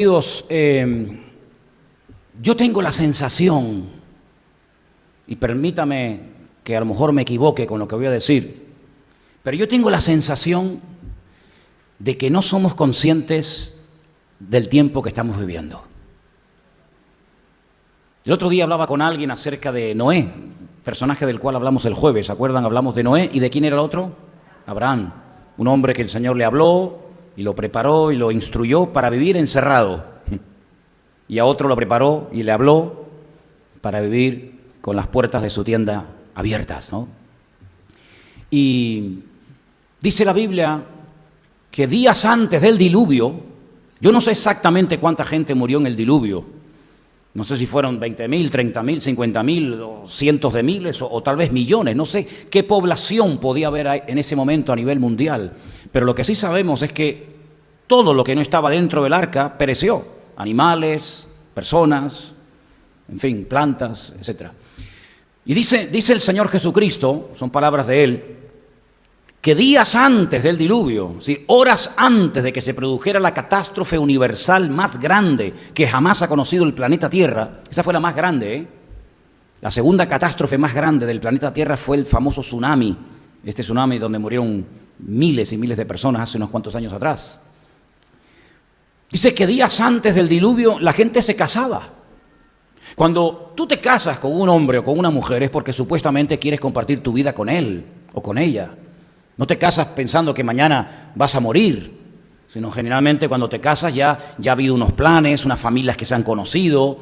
Amigos, yo tengo la sensación, y permítame que a lo mejor me equivoque con lo que voy a decir, pero yo tengo la sensación de que no somos conscientes del tiempo que estamos viviendo. El otro día hablaba con alguien acerca de Noé, personaje del cual hablamos el jueves, ¿se acuerdan? Hablamos de Noé, ¿y de quién era el otro? Abraham, un hombre que el Señor le habló y lo preparó y lo instruyó para vivir encerrado. Y a otro lo preparó y le habló para vivir con las puertas de su tienda abiertas, ¿no? Y dice la Biblia que días antes del diluvio, yo no sé exactamente cuánta gente murió en el diluvio, no sé si fueron 20.000, 30.000, 50.000, o cientos de miles, o tal vez millones, no sé qué población podía haber en ese momento a nivel mundial, pero lo que sí sabemos es que todo lo que no estaba dentro del arca pereció, animales, personas, en fin, plantas, etc. Y dice el Señor Jesucristo, son palabras de Él, que días antes del diluvio, ¿sí?, horas antes de que se produjera la catástrofe universal más grande que jamás ha conocido el planeta Tierra, esa fue la más grande, ¿eh? La segunda catástrofe más grande del planeta Tierra fue el famoso tsunami, este tsunami donde murieron miles y miles de personas hace unos cuantos años atrás. Dice que días antes del diluvio la gente se casaba. Cuando tú te casas con un hombre o con una mujer es porque supuestamente quieres compartir tu vida con él o con ella. No te casas pensando que mañana vas a morir, sino generalmente cuando te casas ya ha habido unos planes, unas familias que se han conocido,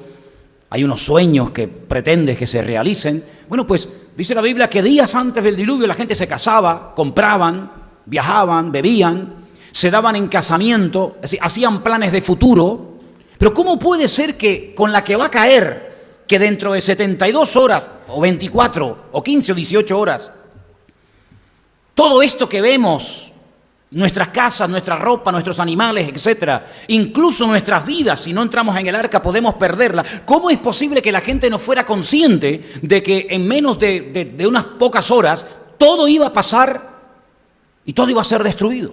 hay unos sueños que pretendes que se realicen. Bueno, pues dice la Biblia que días antes del diluvio la gente se casaba, compraban, viajaban, bebían, se daban en casamiento, es decir, hacían planes de futuro. Pero ¿cómo puede ser que con la que va a caer, que dentro de 72 horas, o 24, o 15 o 18 horas, todo esto que vemos, nuestras casas, nuestra ropa, nuestros animales, etcétera, incluso nuestras vidas, si no entramos en el arca podemos perderla? ¿Cómo es posible que la gente no fuera consciente de que en menos de unas pocas horas todo iba a pasar y todo iba a ser destruido?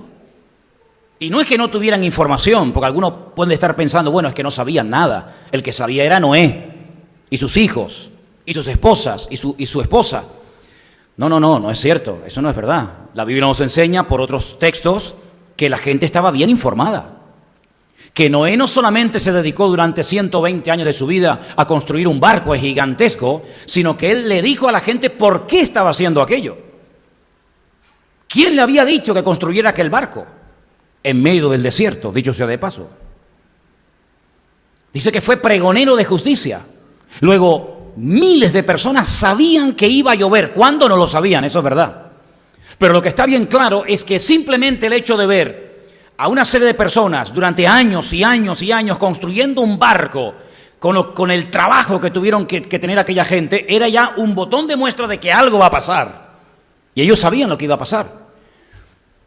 Y no es que no tuvieran información, porque algunos pueden estar pensando, bueno, es que no sabían nada. El que sabía era Noé y sus hijos y sus esposas y su esposa. No es cierto, eso no es verdad. La Biblia nos enseña por otros textos que la gente estaba bien informada. Que Noé no solamente se dedicó durante 120 años de su vida a construir un barco gigantesco, sino que él le dijo a la gente por qué estaba haciendo aquello. ¿Quién le había dicho que construyera aquel barco en medio del desierto, dicho sea de paso? Dice que fue pregonero de justicia. Luego, miles de personas sabían que iba a llover. ¿Cuándo? No lo sabían, eso es verdad. Pero lo que está bien claro es que simplemente el hecho de ver a una serie de personas durante años y años y años construyendo un barco con el trabajo que tuvieron que tener aquella gente, era ya un botón de muestra de que algo va a pasar. Y ellos sabían lo que iba a pasar.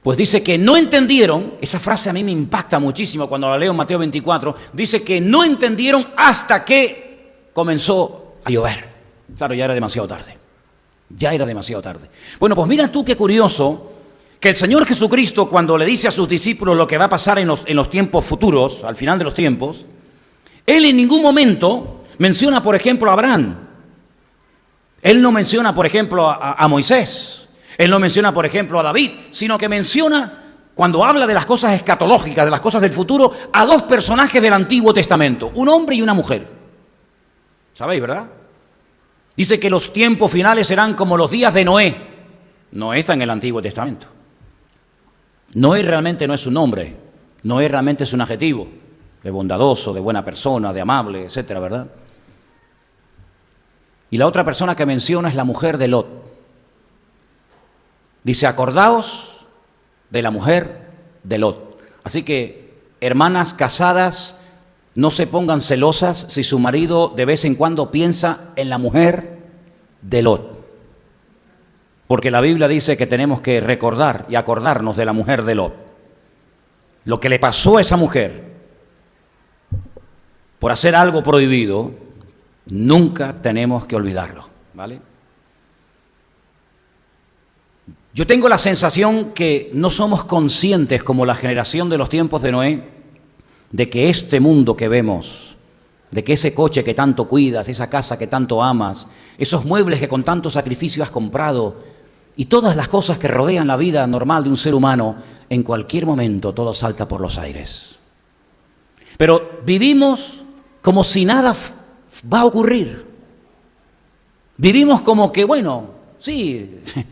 Pues dice que no entendieron, esa frase a mí me impacta muchísimo cuando la leo en Mateo 24, dice que no entendieron hasta que comenzó a llover. Claro, ya era demasiado tarde. Ya era demasiado tarde. Bueno, pues mira tú qué curioso que el Señor Jesucristo, cuando le dice a sus discípulos lo que va a pasar en los tiempos futuros, al final de los tiempos, Él en ningún momento menciona, por ejemplo, a Abraham. Él no menciona, por ejemplo, a Moisés. Él no menciona, por ejemplo, a David, sino que menciona, cuando habla de las cosas escatológicas, de las cosas del futuro, a dos personajes del Antiguo Testamento, un hombre y una mujer. ¿Sabéis, verdad? Dice que los tiempos finales serán como los días de Noé. Noé está en el Antiguo Testamento. Noé realmente no es un nombre. Noé realmente es un adjetivo de bondadoso, de buena persona, de amable, etcétera, ¿verdad? Y la otra persona que menciona es la mujer de Lot. Dice, acordaos de la mujer de Lot. Así que, hermanas casadas, no se pongan celosas si su marido de vez en cuando piensa en la mujer de Lot. Porque la Biblia dice que tenemos que recordar y acordarnos de la mujer de Lot. Lo que le pasó a esa mujer por hacer algo prohibido, nunca tenemos que olvidarlo, ¿vale? Yo tengo la sensación que no somos conscientes, como la generación de los tiempos de Noé, de que este mundo que vemos, de que ese coche que tanto cuidas, esa casa que tanto amas, esos muebles que con tanto sacrificio has comprado y todas las cosas que rodean la vida normal de un ser humano, en cualquier momento todo salta por los aires. Pero vivimos como si nada va a ocurrir. Vivimos como que, bueno, sí, el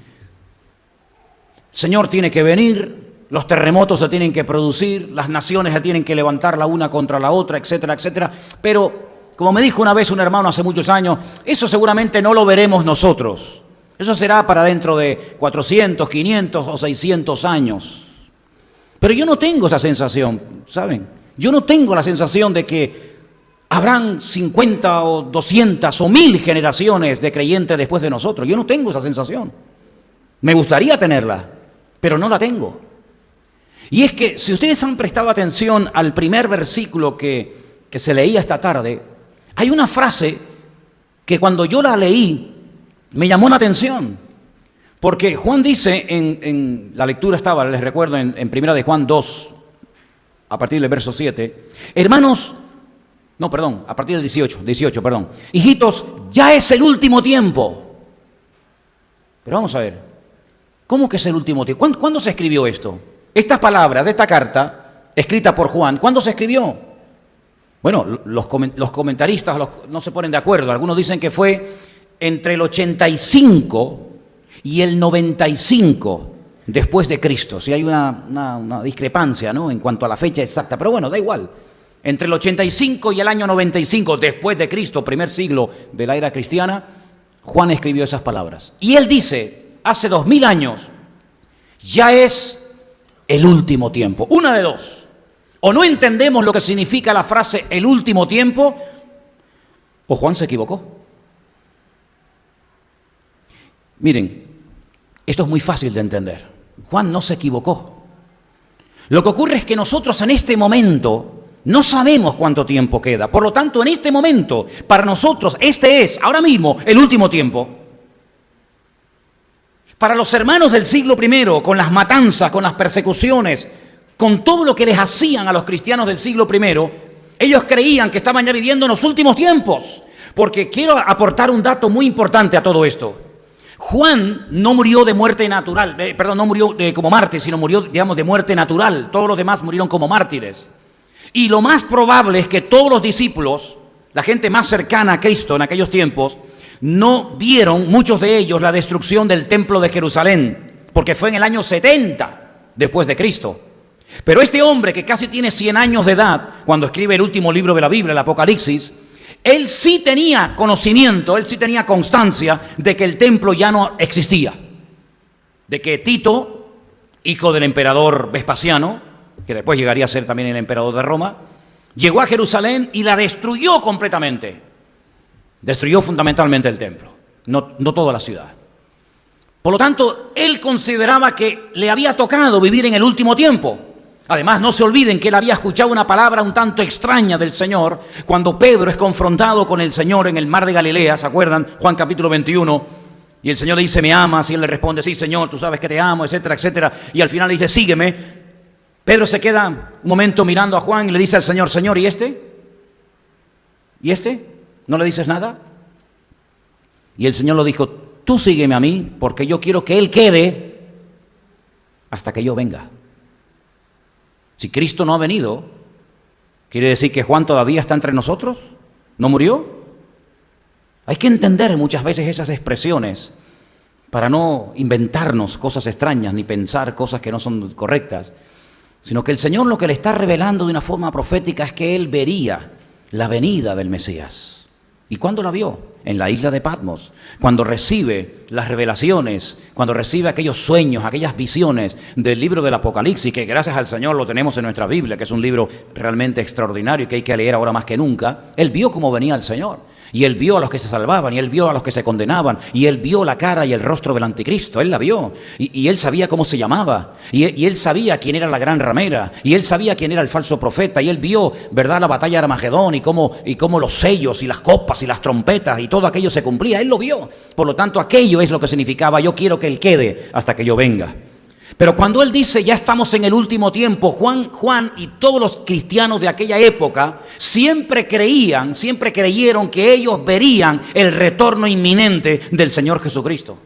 Señor tiene que venir, los terremotos se tienen que producir, las naciones se tienen que levantar la una contra la otra, etcétera, etcétera. Pero, como me dijo una vez un hermano hace muchos años, eso seguramente no lo veremos nosotros. Eso será para dentro de 400, 500 o 600 años. Pero yo no tengo esa sensación, ¿saben? Yo no tengo la sensación de que habrán 50 o 200 o 1000 generaciones de creyentes después de nosotros. Yo no tengo esa sensación. Me gustaría tenerla, pero no la tengo. Y es que si ustedes han prestado atención al primer versículo que se leía esta tarde, hay una frase que cuando yo la leí me llamó la atención. Porque Juan dice, en la lectura estaba, les recuerdo, en primera de Juan 2, a partir del verso 7, hermanos, no, perdón, a partir del 18, perdón, hijitos, ya es el último tiempo. Pero vamos a ver, ¿cómo que es el último tiempo? ¿Cuándo se escribió esto? Estas palabras, esta carta, escrita por Juan, ¿cuándo se escribió? Bueno, los comentaristas no se ponen de acuerdo. Algunos dicen que fue entre el 85 y el 95 después de Cristo. Si hay una discrepancia, ¿no?, en cuanto a la fecha exacta, pero bueno, da igual. Entre el 85 y el año 95 después de Cristo, primer siglo de la era cristiana, Juan escribió esas palabras. Y él dice, hace 2000 años, ya es el último tiempo. Una de dos. O no entendemos lo que significa la frase el último tiempo, o Juan se equivocó. Miren, esto es muy fácil de entender. Juan no se equivocó. Lo que ocurre es que nosotros en este momento no sabemos cuánto tiempo queda. Por lo tanto, en este momento, para nosotros, este es, ahora mismo, el último tiempo. Para los hermanos del siglo I, con las matanzas, con las persecuciones, con todo lo que les hacían a los cristianos del siglo I, ellos creían que estaban ya viviendo en los últimos tiempos. Porque quiero aportar un dato muy importante a todo esto. Juan no murió de muerte natural, no murió como mártir, sino murió, digamos, de muerte natural. Todos los demás murieron como mártires. Y lo más probable es que todos los discípulos, la gente más cercana a Cristo en aquellos tiempos, no vieron, muchos de ellos, la destrucción del templo de Jerusalén, porque fue en el año 70 después de Cristo. Pero este hombre que casi tiene 100 años de edad, cuando escribe el último libro de la Biblia, el Apocalipsis, él sí tenía conocimiento, él sí tenía constancia de que el templo ya no existía. De que Tito, hijo del emperador Vespasiano, que después llegaría a ser también el emperador de Roma, llegó a Jerusalén y la destruyó completamente. Destruyó fundamentalmente el templo, no toda la ciudad. Por lo tanto, él consideraba que le había tocado vivir en el último tiempo. Además, no se olviden que él había escuchado una palabra un tanto extraña del Señor cuando Pedro es confrontado con el Señor en el mar de Galilea, ¿se acuerdan? Juan capítulo 21, y el Señor le dice, ¿me amas? Y él le responde, sí, Señor, tú sabes que te amo, etcétera, etcétera. Y al final le dice, sígueme. Pedro se queda un momento mirando a Juan y le dice al Señor, Señor, ¿y este? ¿Y este? ¿No le dices nada? Y el Señor le dijo, tú sígueme a mí, porque yo quiero que Él quede hasta que yo venga. Si Cristo no ha venido, ¿quiere decir que Juan todavía está entre nosotros? ¿No murió? Hay que entender muchas veces esas expresiones para no inventarnos cosas extrañas ni pensar cosas que no son correctas, sino que el Señor lo que le está revelando de una forma profética es que Él vería la venida del Mesías. ¿Y cuándo la vio? En la isla de Patmos, cuando recibe las revelaciones, cuando recibe aquellos sueños, aquellas visiones del libro del Apocalipsis, que gracias al Señor lo tenemos en nuestra Biblia, que es un libro realmente extraordinario y que hay que leer ahora más que nunca. Él vio cómo venía el Señor, y Él vio a los que se salvaban, y Él vio a los que se condenaban, y Él vio la cara y el rostro del anticristo. Él la vio, y Él sabía cómo se llamaba, y Él sabía quién era la gran ramera, y Él sabía quién era el falso profeta, y Él vio, ¿verdad?, la batalla de Armagedón, y cómo los sellos, y las copas, y las trompetas, y todo aquello se cumplía. Él lo vio. Por lo tanto, aquello es lo que significaba, yo quiero que Él quede hasta que yo venga. Pero cuando él dice ya estamos en el último tiempo, Juan y todos los cristianos de aquella época siempre creyeron que ellos verían el retorno inminente del Señor Jesucristo.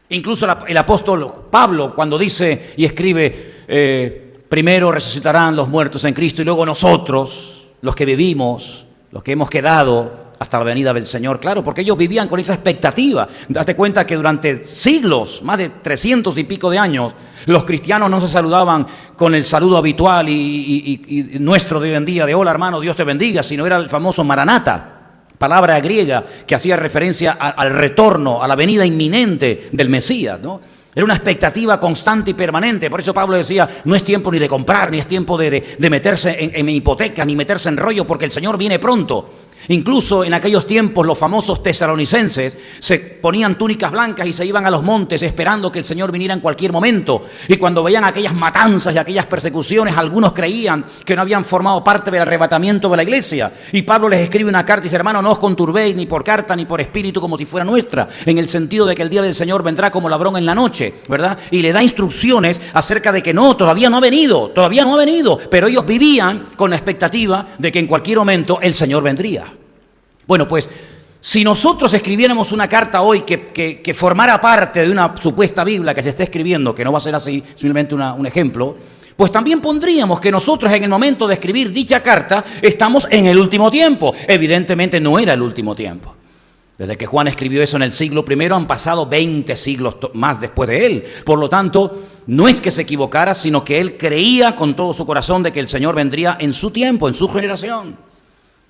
Incluso el apóstol Pablo, cuando dice y escribe, primero resucitarán los muertos en Cristo y luego nosotros, los que vivimos, los que hemos quedado hasta la venida del Señor. Claro, porque ellos vivían con esa expectativa. Date cuenta que durante siglos, más de 300 y pico de años, los cristianos no se saludaban con el saludo habitual y nuestro de hoy en día, de hola hermano, Dios te bendiga, sino era el famoso Maranata, palabra griega que hacía referencia al retorno, a la venida inminente del Mesías, ¿no? Era una expectativa constante y permanente. Por eso Pablo decía, no es tiempo ni de comprar, ni es tiempo de meterse en hipoteca, ni meterse en rollo, porque el Señor viene pronto. Incluso en aquellos tiempos los famosos tesalonicenses se ponían túnicas blancas y se iban a los montes esperando que el Señor viniera en cualquier momento. Y cuando veían aquellas matanzas y aquellas persecuciones, algunos creían que no habían formado parte del arrebatamiento de la iglesia. Y Pablo les escribe una carta y dice, hermano, no os conturbéis ni por carta ni por espíritu como si fuera nuestra, en el sentido de que el día del Señor vendrá como ladrón en la noche, ¿verdad? Y le da instrucciones acerca de que no, todavía no ha venido, pero ellos vivían con la expectativa de que en cualquier momento el Señor vendría. Bueno, pues, si nosotros escribiéramos una carta hoy que formara parte de una supuesta Biblia que se está escribiendo, que no va a ser así, simplemente un ejemplo, pues también pondríamos que nosotros en el momento de escribir dicha carta estamos en el último tiempo. Evidentemente no era el último tiempo. Desde que Juan escribió eso en el siglo I han pasado 20 siglos más después de él. Por lo tanto, no es que se equivocara, sino que él creía con todo su corazón de que el Señor vendría en su tiempo, en su generación.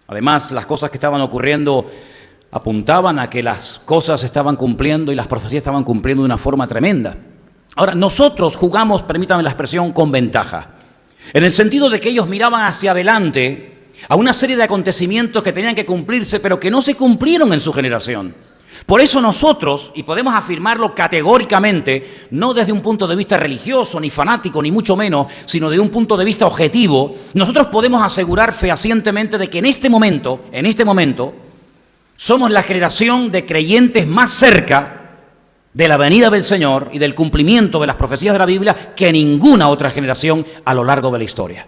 Además, las cosas que estaban ocurriendo apuntaban a que las cosas se estaban cumpliendo y las profecías estaban cumpliendo de una forma tremenda. Ahora, nosotros jugamos, permítame la expresión, con ventaja. En el sentido de que ellos miraban hacia adelante a una serie de acontecimientos que tenían que cumplirse, pero que no se cumplieron en su generación. Por eso nosotros, y podemos afirmarlo categóricamente, no desde un punto de vista religioso, ni fanático, ni mucho menos, sino de un punto de vista objetivo, nosotros podemos asegurar fehacientemente de que en este momento, somos la generación de creyentes más cerca de la venida del Señor y del cumplimiento de las profecías de la Biblia que ninguna otra generación a lo largo de la historia.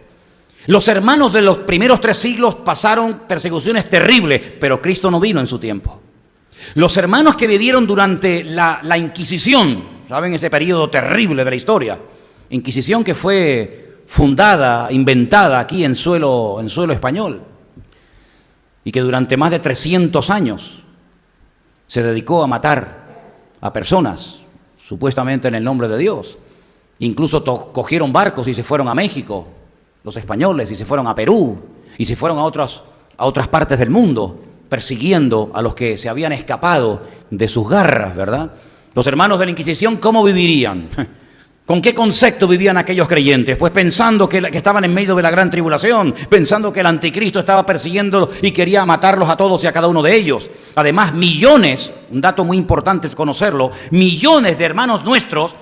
Los hermanos de los primeros 3 siglos pasaron persecuciones terribles, pero Cristo no vino en su tiempo. Los hermanos que vivieron durante la Inquisición, ¿saben? Ese periodo terrible de la historia. Inquisición que fue fundada, inventada aquí en suelo español. Y que durante más de 300 años se dedicó a matar a personas, supuestamente en el nombre de Dios. Incluso cogieron barcos y se fueron a México, los españoles, y se fueron a Perú, y se fueron a otras partes del mundo, persiguiendo a los que se habían escapado de sus garras, ¿verdad? Los hermanos de la Inquisición, ¿cómo vivirían? ¿Con qué concepto vivían aquellos creyentes? Pues pensando que estaban en medio de la gran tribulación, pensando que el anticristo estaba persiguiéndolos y quería matarlos a todos y a cada uno de ellos. Además, millones, un dato muy importante es conocerlo, millones de hermanos nuestros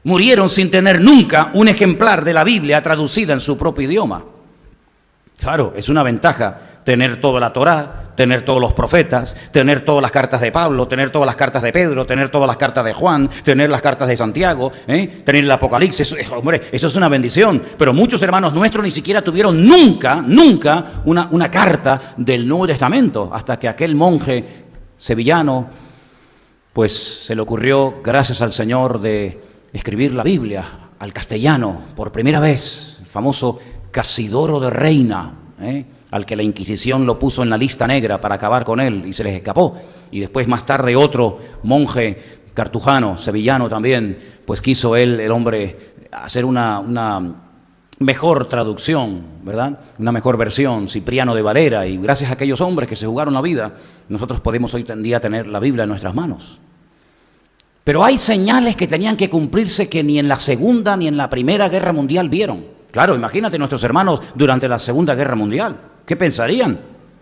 murieron sin tener nunca un ejemplar de la Biblia traducida en su propio idioma. Claro, es una ventaja tener toda la Torá, tener todos los profetas, tener todas las cartas de Pablo, tener todas las cartas de Pedro, tener todas las cartas de Juan, tener las cartas de Santiago, tener el Apocalipsis. Hombre, eso es una bendición. Pero muchos hermanos nuestros ni siquiera tuvieron nunca una carta del Nuevo Testamento, hasta que aquel monje sevillano, pues se le ocurrió, gracias al Señor, de escribir la Biblia al castellano por primera vez, el famoso Casidoro de Reina, al que la Inquisición lo puso en la lista negra para acabar con él y se les escapó. Y después más tarde otro monje cartujano, sevillano también, pues quiso él, el hombre, hacer una mejor traducción, ¿verdad? Una mejor versión, Cipriano de Valera, y gracias a aquellos hombres que se jugaron la vida, nosotros podemos hoy en día tener la Biblia en nuestras manos. Pero hay señales que tenían que cumplirse que ni en la Segunda ni en la Primera Guerra Mundial vieron. Claro, imagínate nuestros hermanos durante la Segunda Guerra Mundial. ¿Qué pensarían?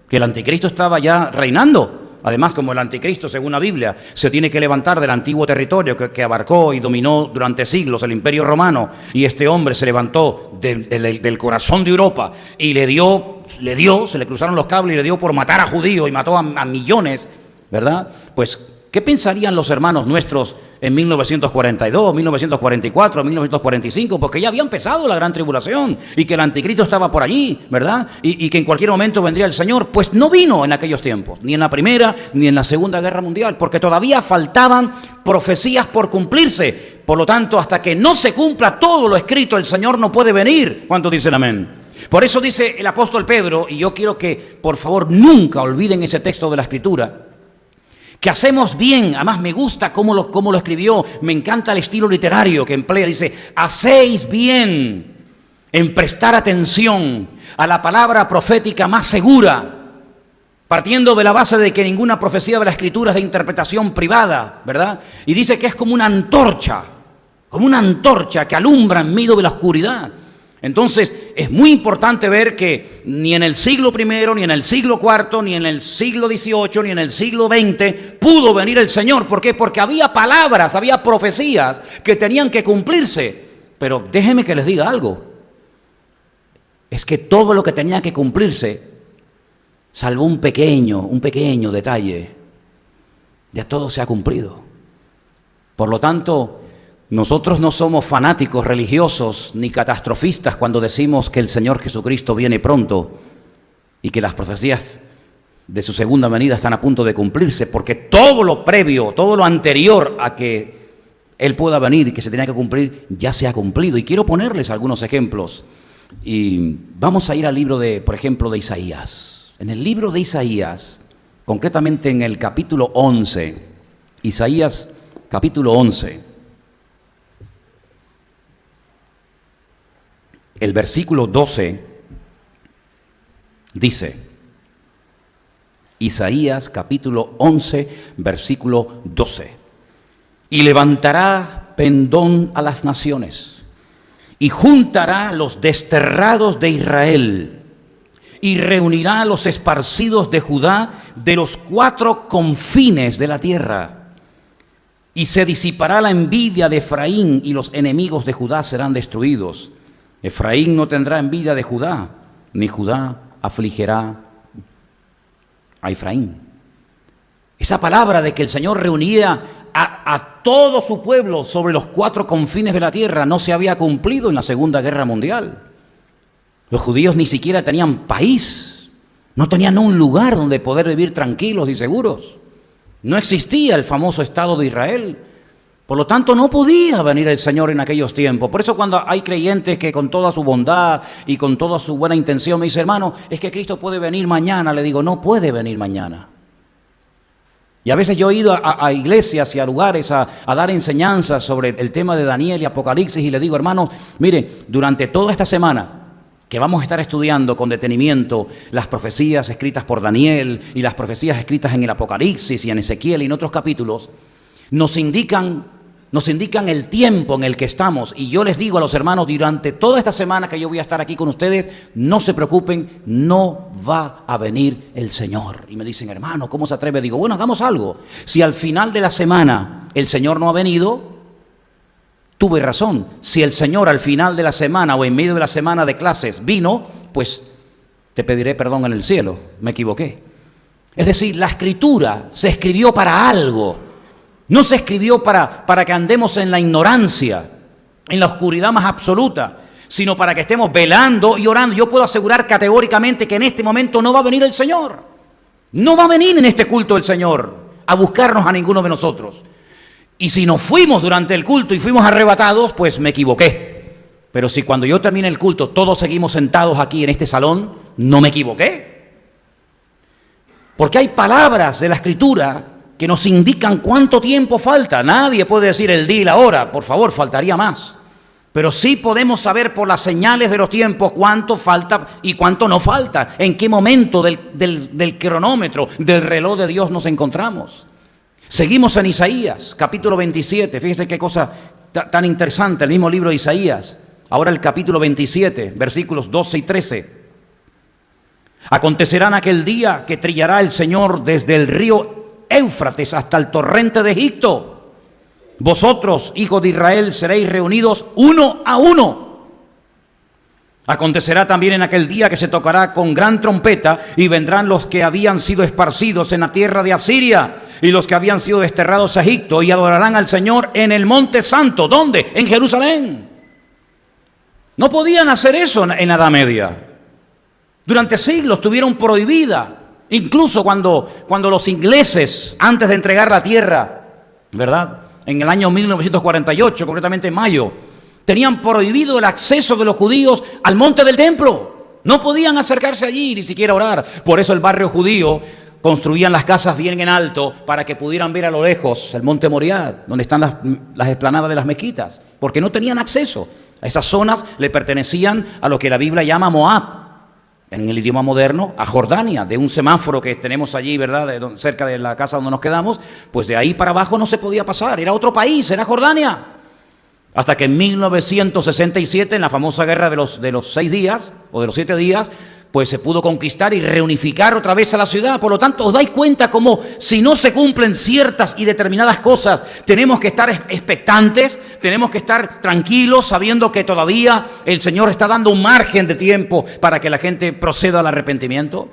¿Que el anticristo estaba ya reinando? Además, como el anticristo, según la Biblia, se tiene que levantar del antiguo territorio que abarcó y dominó durante siglos el Imperio Romano, y este hombre se levantó del corazón de Europa y se le cruzaron los cables y le dio por matar a judíos y mató a millones, ¿verdad? Pues ¿qué pensarían los hermanos nuestros en 1942, 1944, 1945? Porque ya había empezado la gran tribulación y que el anticristo estaba por allí, ¿verdad? Y que en cualquier momento vendría el Señor. Pues no vino en aquellos tiempos, ni en la Primera ni en la Segunda Guerra Mundial, porque todavía faltaban profecías por cumplirse. Por lo tanto, hasta que no se cumpla todo lo escrito, el Señor no puede venir. ¿Cuántos dicen amén? Por eso dice el apóstol Pedro, y yo quiero que por favor nunca olviden ese texto de la Escritura, que hacemos bien. Además me gusta cómo lo escribió, me encanta el estilo literario que emplea. Dice, hacéis bien en prestar atención a la palabra profética más segura, partiendo de la base de que ninguna profecía de la Escritura es de interpretación privada, ¿verdad? Y dice que es como una antorcha que alumbra en medio de la oscuridad. Entonces, es muy importante ver que ni en el siglo I, ni en el siglo IV, ni en el siglo XVIII, ni en el siglo XX pudo venir el Señor. ¿Por qué? Porque había palabras, había profecías que tenían que cumplirse. Pero déjenme que les diga algo. Es que todo lo que tenía que cumplirse, salvo un pequeño detalle, ya todo se ha cumplido. Por lo tanto, nosotros no somos fanáticos religiosos ni catastrofistas cuando decimos que el Señor Jesucristo viene pronto y que las profecías de su segunda venida están a punto de cumplirse, porque todo lo previo, todo lo anterior a que Él pueda venir y que se tenía que cumplir, ya se ha cumplido. Y quiero ponerles algunos ejemplos. Y vamos a ir al libro por ejemplo, de Isaías. En el libro de Isaías, concretamente en el capítulo 11, Isaías capítulo 11, el versículo 12 dice, Isaías capítulo 11, versículo 12, y levantará pendón a las naciones, y juntará los desterrados de Israel, y reunirá a los esparcidos de Judá de los 4 confines de la tierra, y se disipará la envidia de Efraín, y los enemigos de Judá serán destruidos. Efraín no tendrá envidia de Judá, ni Judá afligirá a Efraín. Esa palabra de que el Señor reunía a todo su pueblo sobre los 4 confines de la tierra no se había cumplido en la Segunda Guerra Mundial. Los judíos ni siquiera tenían país, no tenían un lugar donde poder vivir tranquilos y seguros. No existía el famoso Estado de Israel. Por lo tanto, no podía venir el Señor en aquellos tiempos. Por eso cuando hay creyentes que con toda su bondad y con toda su buena intención me dicen, hermano, es que Cristo puede venir mañana, le digo, no puede venir mañana. Y a veces yo he ido a iglesias y a lugares a dar enseñanzas sobre el tema de Daniel y Apocalipsis y le digo, hermano, mire, durante toda esta semana que vamos a estar estudiando con detenimiento las profecías escritas por Daniel y las profecías escritas en el Apocalipsis y en Ezequiel y en otros capítulos, nos indican el tiempo en el que estamos. Y yo les digo a los hermanos, durante toda esta semana que yo voy a estar aquí con ustedes, no se preocupen, no va a venir el Señor. Y me dicen, hermano, ¿cómo se atreve? Digo, bueno, hagamos algo. Si al final de la semana el Señor no ha venido, tuve razón. Si el Señor al final de la semana o en medio de la semana de clases vino, pues te pediré perdón en el cielo, me equivoqué. Es decir, la Escritura se escribió para algo. No se escribió para que andemos en la ignorancia, en la oscuridad más absoluta, sino para que estemos velando y orando. Yo puedo asegurar categóricamente que en este momento no va a venir el Señor. No va a venir en este culto el Señor a buscarnos a ninguno de nosotros. Y si nos fuimos durante el culto y fuimos arrebatados, pues me equivoqué. Pero si cuando yo termine el culto todos seguimos sentados aquí en este salón, no me equivoqué. Porque hay palabras de la Escritura que nos indican cuánto tiempo falta. Nadie puede decir el día y la hora, por favor, faltaría más. Pero sí podemos saber por las señales de los tiempos cuánto falta y cuánto no falta, en qué momento del cronómetro, del reloj de Dios nos encontramos. Seguimos en Isaías, capítulo 27, fíjense qué cosa tan interesante, el mismo libro de Isaías. Ahora el capítulo 27, versículos 12 y 13. Acontecerá en aquel día que trillará el Señor desde el río Éufrates hasta el torrente de Egipto. Vosotros, hijos de Israel, seréis reunidos uno a uno. Acontecerá también en aquel día que se tocará con gran trompeta y vendrán los que habían sido esparcidos en la tierra de Asiria y los que habían sido desterrados a Egipto y adorarán al Señor en el monte santo. ¿Dónde? En Jerusalén. No podían hacer eso en la Edad Media. Durante siglos tuvieron prohibida. Incluso cuando los ingleses, antes de entregar la tierra, ¿verdad?, en el año 1948, concretamente en mayo, tenían prohibido el acceso de los judíos al monte del templo. No podían acercarse allí, ni siquiera orar. Por eso el barrio judío construían las casas bien en alto para que pudieran ver a lo lejos el monte Moriah, donde están las explanadas de las mezquitas, porque no tenían acceso. A esas zonas le pertenecían a lo que la Biblia llama Moab, en el idioma moderno, a Jordania, de un semáforo que tenemos allí, ¿verdad?, cerca de la casa donde nos quedamos, pues de ahí para abajo no se podía pasar, era otro país, era Jordania. Hasta que en 1967, en la famosa guerra de los 6 días, o de los 7 días, pues se pudo conquistar y reunificar otra vez a la ciudad. Por lo tanto, os dais cuenta como si no se cumplen ciertas y determinadas cosas, tenemos que estar expectantes, tenemos que estar tranquilos, sabiendo que todavía el Señor está dando un margen de tiempo para que la gente proceda al arrepentimiento.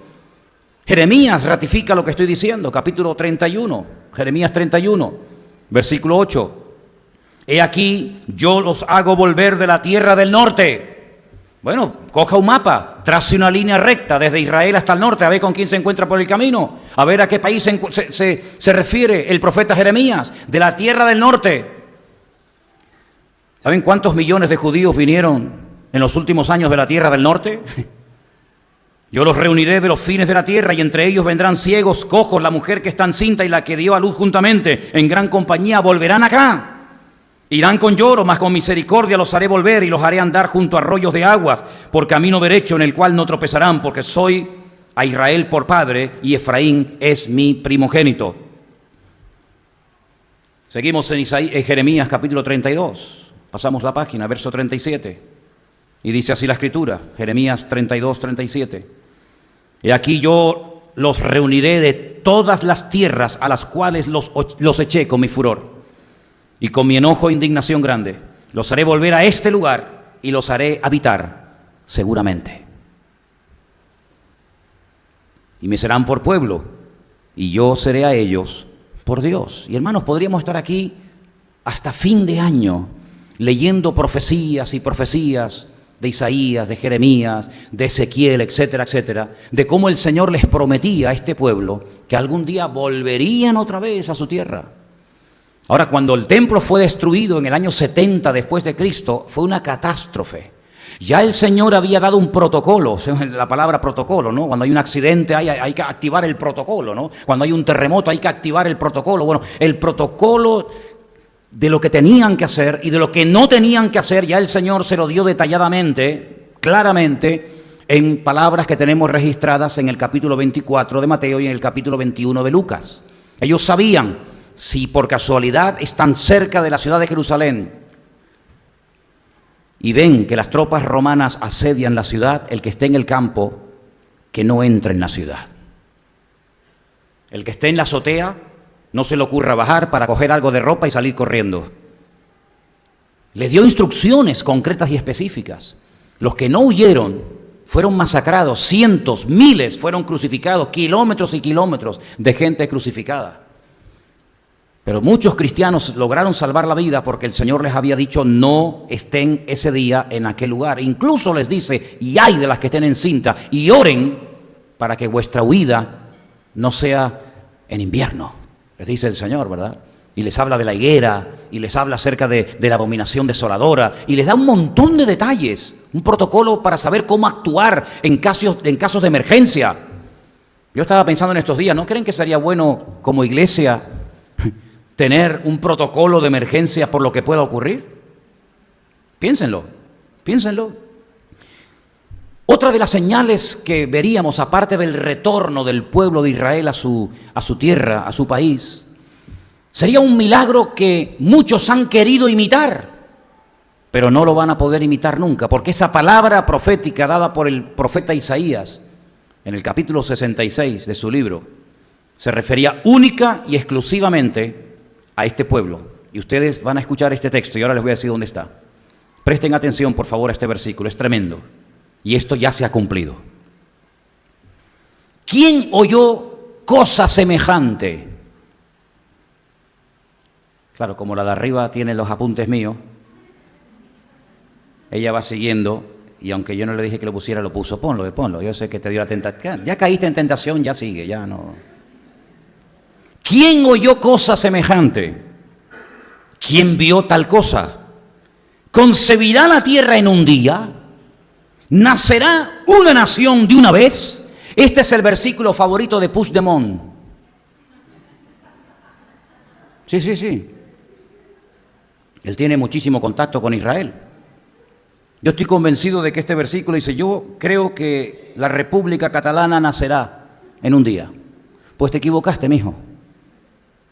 Jeremías ratifica lo que estoy diciendo, capítulo 31, Jeremías 31, versículo 8. He aquí, yo los hago volver de la tierra del norte. Bueno, coja un mapa, trace una línea recta desde Israel hasta el norte, a ver con quién se encuentra por el camino, a ver a qué país se refiere el profeta Jeremías, de la tierra del norte. ¿Saben cuántos millones de judíos vinieron en los últimos años de la tierra del norte? Yo los reuniré de los fines de la tierra y entre ellos vendrán ciegos, cojos, la mujer que está encinta y la que dio a luz juntamente, en gran compañía, volverán acá. Irán con lloro, mas con misericordia los haré volver y los haré andar junto a arroyos de aguas, por camino derecho en el cual no tropezarán, porque soy a Israel por padre y Efraín es mi primogénito. Seguimos en Jeremías capítulo 32, pasamos la página, verso 37, y dice así la escritura, Jeremías 32, 37. He aquí yo los reuniré de todas las tierras a las cuales los eché con mi furor. Y con mi enojo e indignación grande, los haré volver a este lugar y los haré habitar seguramente. Y me serán por pueblo, y yo seré a ellos por Dios. Y hermanos, podríamos estar aquí hasta fin de año, leyendo profecías y profecías de Isaías, de Jeremías, de Ezequiel, etcétera, etcétera, de cómo el Señor les prometía a este pueblo que algún día volverían otra vez a su tierra. Ahora, cuando el templo fue destruido en el año 70 después de Cristo, fue una catástrofe. Ya el Señor había dado un protocolo, la palabra protocolo, ¿no? Cuando hay un accidente hay que activar el protocolo, ¿no? Cuando hay un terremoto hay que activar el protocolo. Bueno, el protocolo de lo que tenían que hacer y de lo que no tenían que hacer, ya el Señor se lo dio detalladamente, claramente, en palabras que tenemos registradas en el capítulo 24 de Mateo y en el capítulo 21 de Lucas. Ellos sabían, si por casualidad están cerca de la ciudad de Jerusalén y ven que las tropas romanas asedian la ciudad, el que esté en el campo, que no entre en la ciudad. El que esté en la azotea, no se le ocurra bajar para coger algo de ropa y salir corriendo. Les dio instrucciones concretas y específicas. Los que no huyeron fueron masacrados, cientos, miles fueron crucificados, kilómetros y kilómetros de gente crucificada. Pero muchos cristianos lograron salvar la vida porque el Señor les había dicho no estén ese día en aquel lugar. Incluso les dice, y ay de las que estén encinta, y oren para que vuestra huida no sea en invierno. Les dice el Señor, ¿verdad? Y les habla de la higuera, y les habla acerca de la abominación desoladora, y les da un montón de detalles, un protocolo para saber cómo actuar en casos de emergencia. Yo estaba pensando en estos días, ¿no creen que sería bueno como iglesia tener un protocolo de emergencia por lo que pueda ocurrir? Piénsenlo, piénsenlo. Otra de las señales que veríamos, aparte del retorno del pueblo de Israel a su tierra, a su país, sería un milagro que muchos han querido imitar, pero no lo van a poder imitar nunca, porque esa palabra profética dada por el profeta Isaías en el capítulo 66 de su libro se refería única y exclusivamente a este pueblo. Y ustedes van a escuchar este texto y ahora les voy a decir dónde está. Presten atención, por favor, a este versículo, es tremendo. Y esto ya se ha cumplido. ¿Quién oyó cosa semejante? Claro, como la de arriba tiene los apuntes míos, ella va siguiendo, y aunque yo no le dije que lo pusiera, lo puso. Ponlo. Yo sé que te dio la tentación. Ya caíste en tentación, ya sigue, ya no. ¿Quién oyó cosa semejante? ¿Quién vio tal cosa? ¿Concebirá la tierra en un día? ¿Nacerá una nación de una vez? Este es el versículo favorito de Puigdemont. Sí. Él tiene muchísimo contacto con Israel. Yo estoy convencido de que este versículo dice, yo creo que la República Catalana nacerá en un día. Pues te equivocaste, mijo.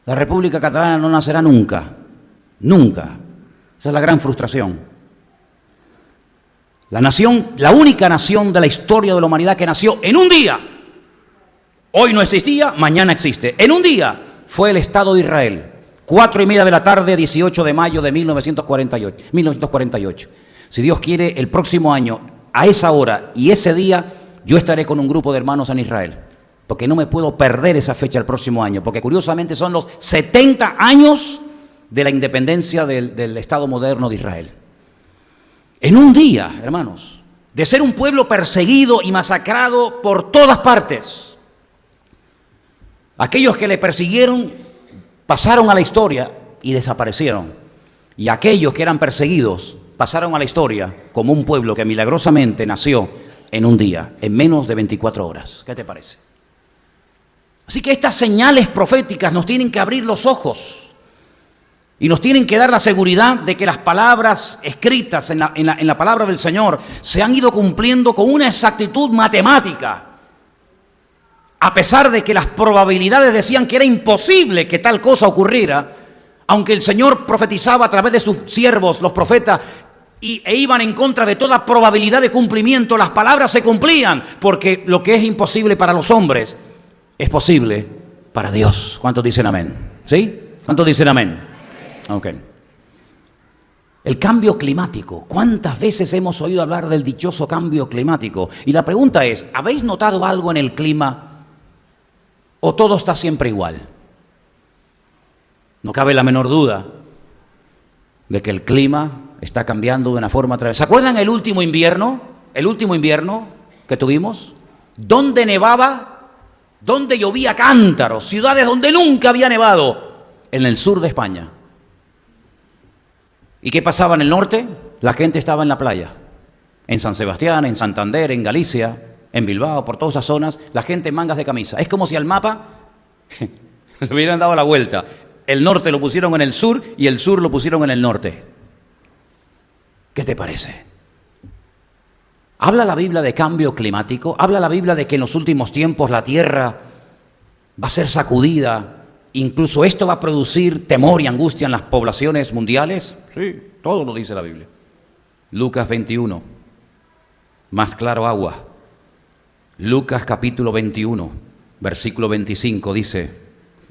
La República Catalana no nacerá nunca. Nunca. Esa es la gran frustración. La única nación de la historia de la humanidad que nació en un día. Hoy no existía, mañana existe. En un día fue el Estado de Israel. 4:30 de la tarde, 18 de mayo de 1948. Si Dios quiere, el próximo año, a esa hora y ese día, yo estaré con un grupo de hermanos en Israel. Porque no me puedo perder esa fecha el próximo año. Porque curiosamente son los 70 años de la independencia del Estado moderno de Israel. En un día, hermanos, de ser un pueblo perseguido y masacrado por todas partes. Aquellos que le persiguieron pasaron a la historia y desaparecieron. Y aquellos que eran perseguidos pasaron a la historia como un pueblo que milagrosamente nació en un día, en menos de 24 horas. ¿Qué te parece? Así que estas señales proféticas nos tienen que abrir los ojos y nos tienen que dar la seguridad de que las palabras escritas en la palabra del Señor se han ido cumpliendo con una exactitud matemática. A pesar de que las probabilidades decían que era imposible que tal cosa ocurriera, aunque el Señor profetizaba a través de sus siervos, los profetas, e iban en contra de toda probabilidad de cumplimiento, las palabras se cumplían, porque lo que es imposible para los hombres es posible para Dios. ¿Cuántos dicen amén? ¿Sí? ¿Cuántos dicen amén? Ok. El cambio climático. ¿Cuántas veces hemos oído hablar del dichoso cambio climático? Y la pregunta es, ¿habéis notado algo en el clima o todo está siempre igual? No cabe la menor duda de que el clima está cambiando de una forma través. ¿Se acuerdan el último invierno? El último invierno que tuvimos, ¿dónde nevaba? ¿Dónde llovía cántaros? Ciudades donde nunca había nevado. En el sur de España. ¿Y qué pasaba en el norte? La gente estaba en la playa. En San Sebastián, en Santander, en Galicia, en Bilbao, por todas esas zonas, la gente en mangas de camisa. Es como si al mapa le hubieran dado la vuelta. El norte lo pusieron en el sur y el sur lo pusieron en el norte. ¿Qué te parece? ¿Habla la Biblia de cambio climático? ¿Habla la Biblia de que en los últimos tiempos la tierra va a ser sacudida? Incluso esto va a producir temor y angustia en las poblaciones mundiales. Sí, todo lo dice la Biblia. Lucas 21, más claro agua. Lucas capítulo 21, versículo 25 dice,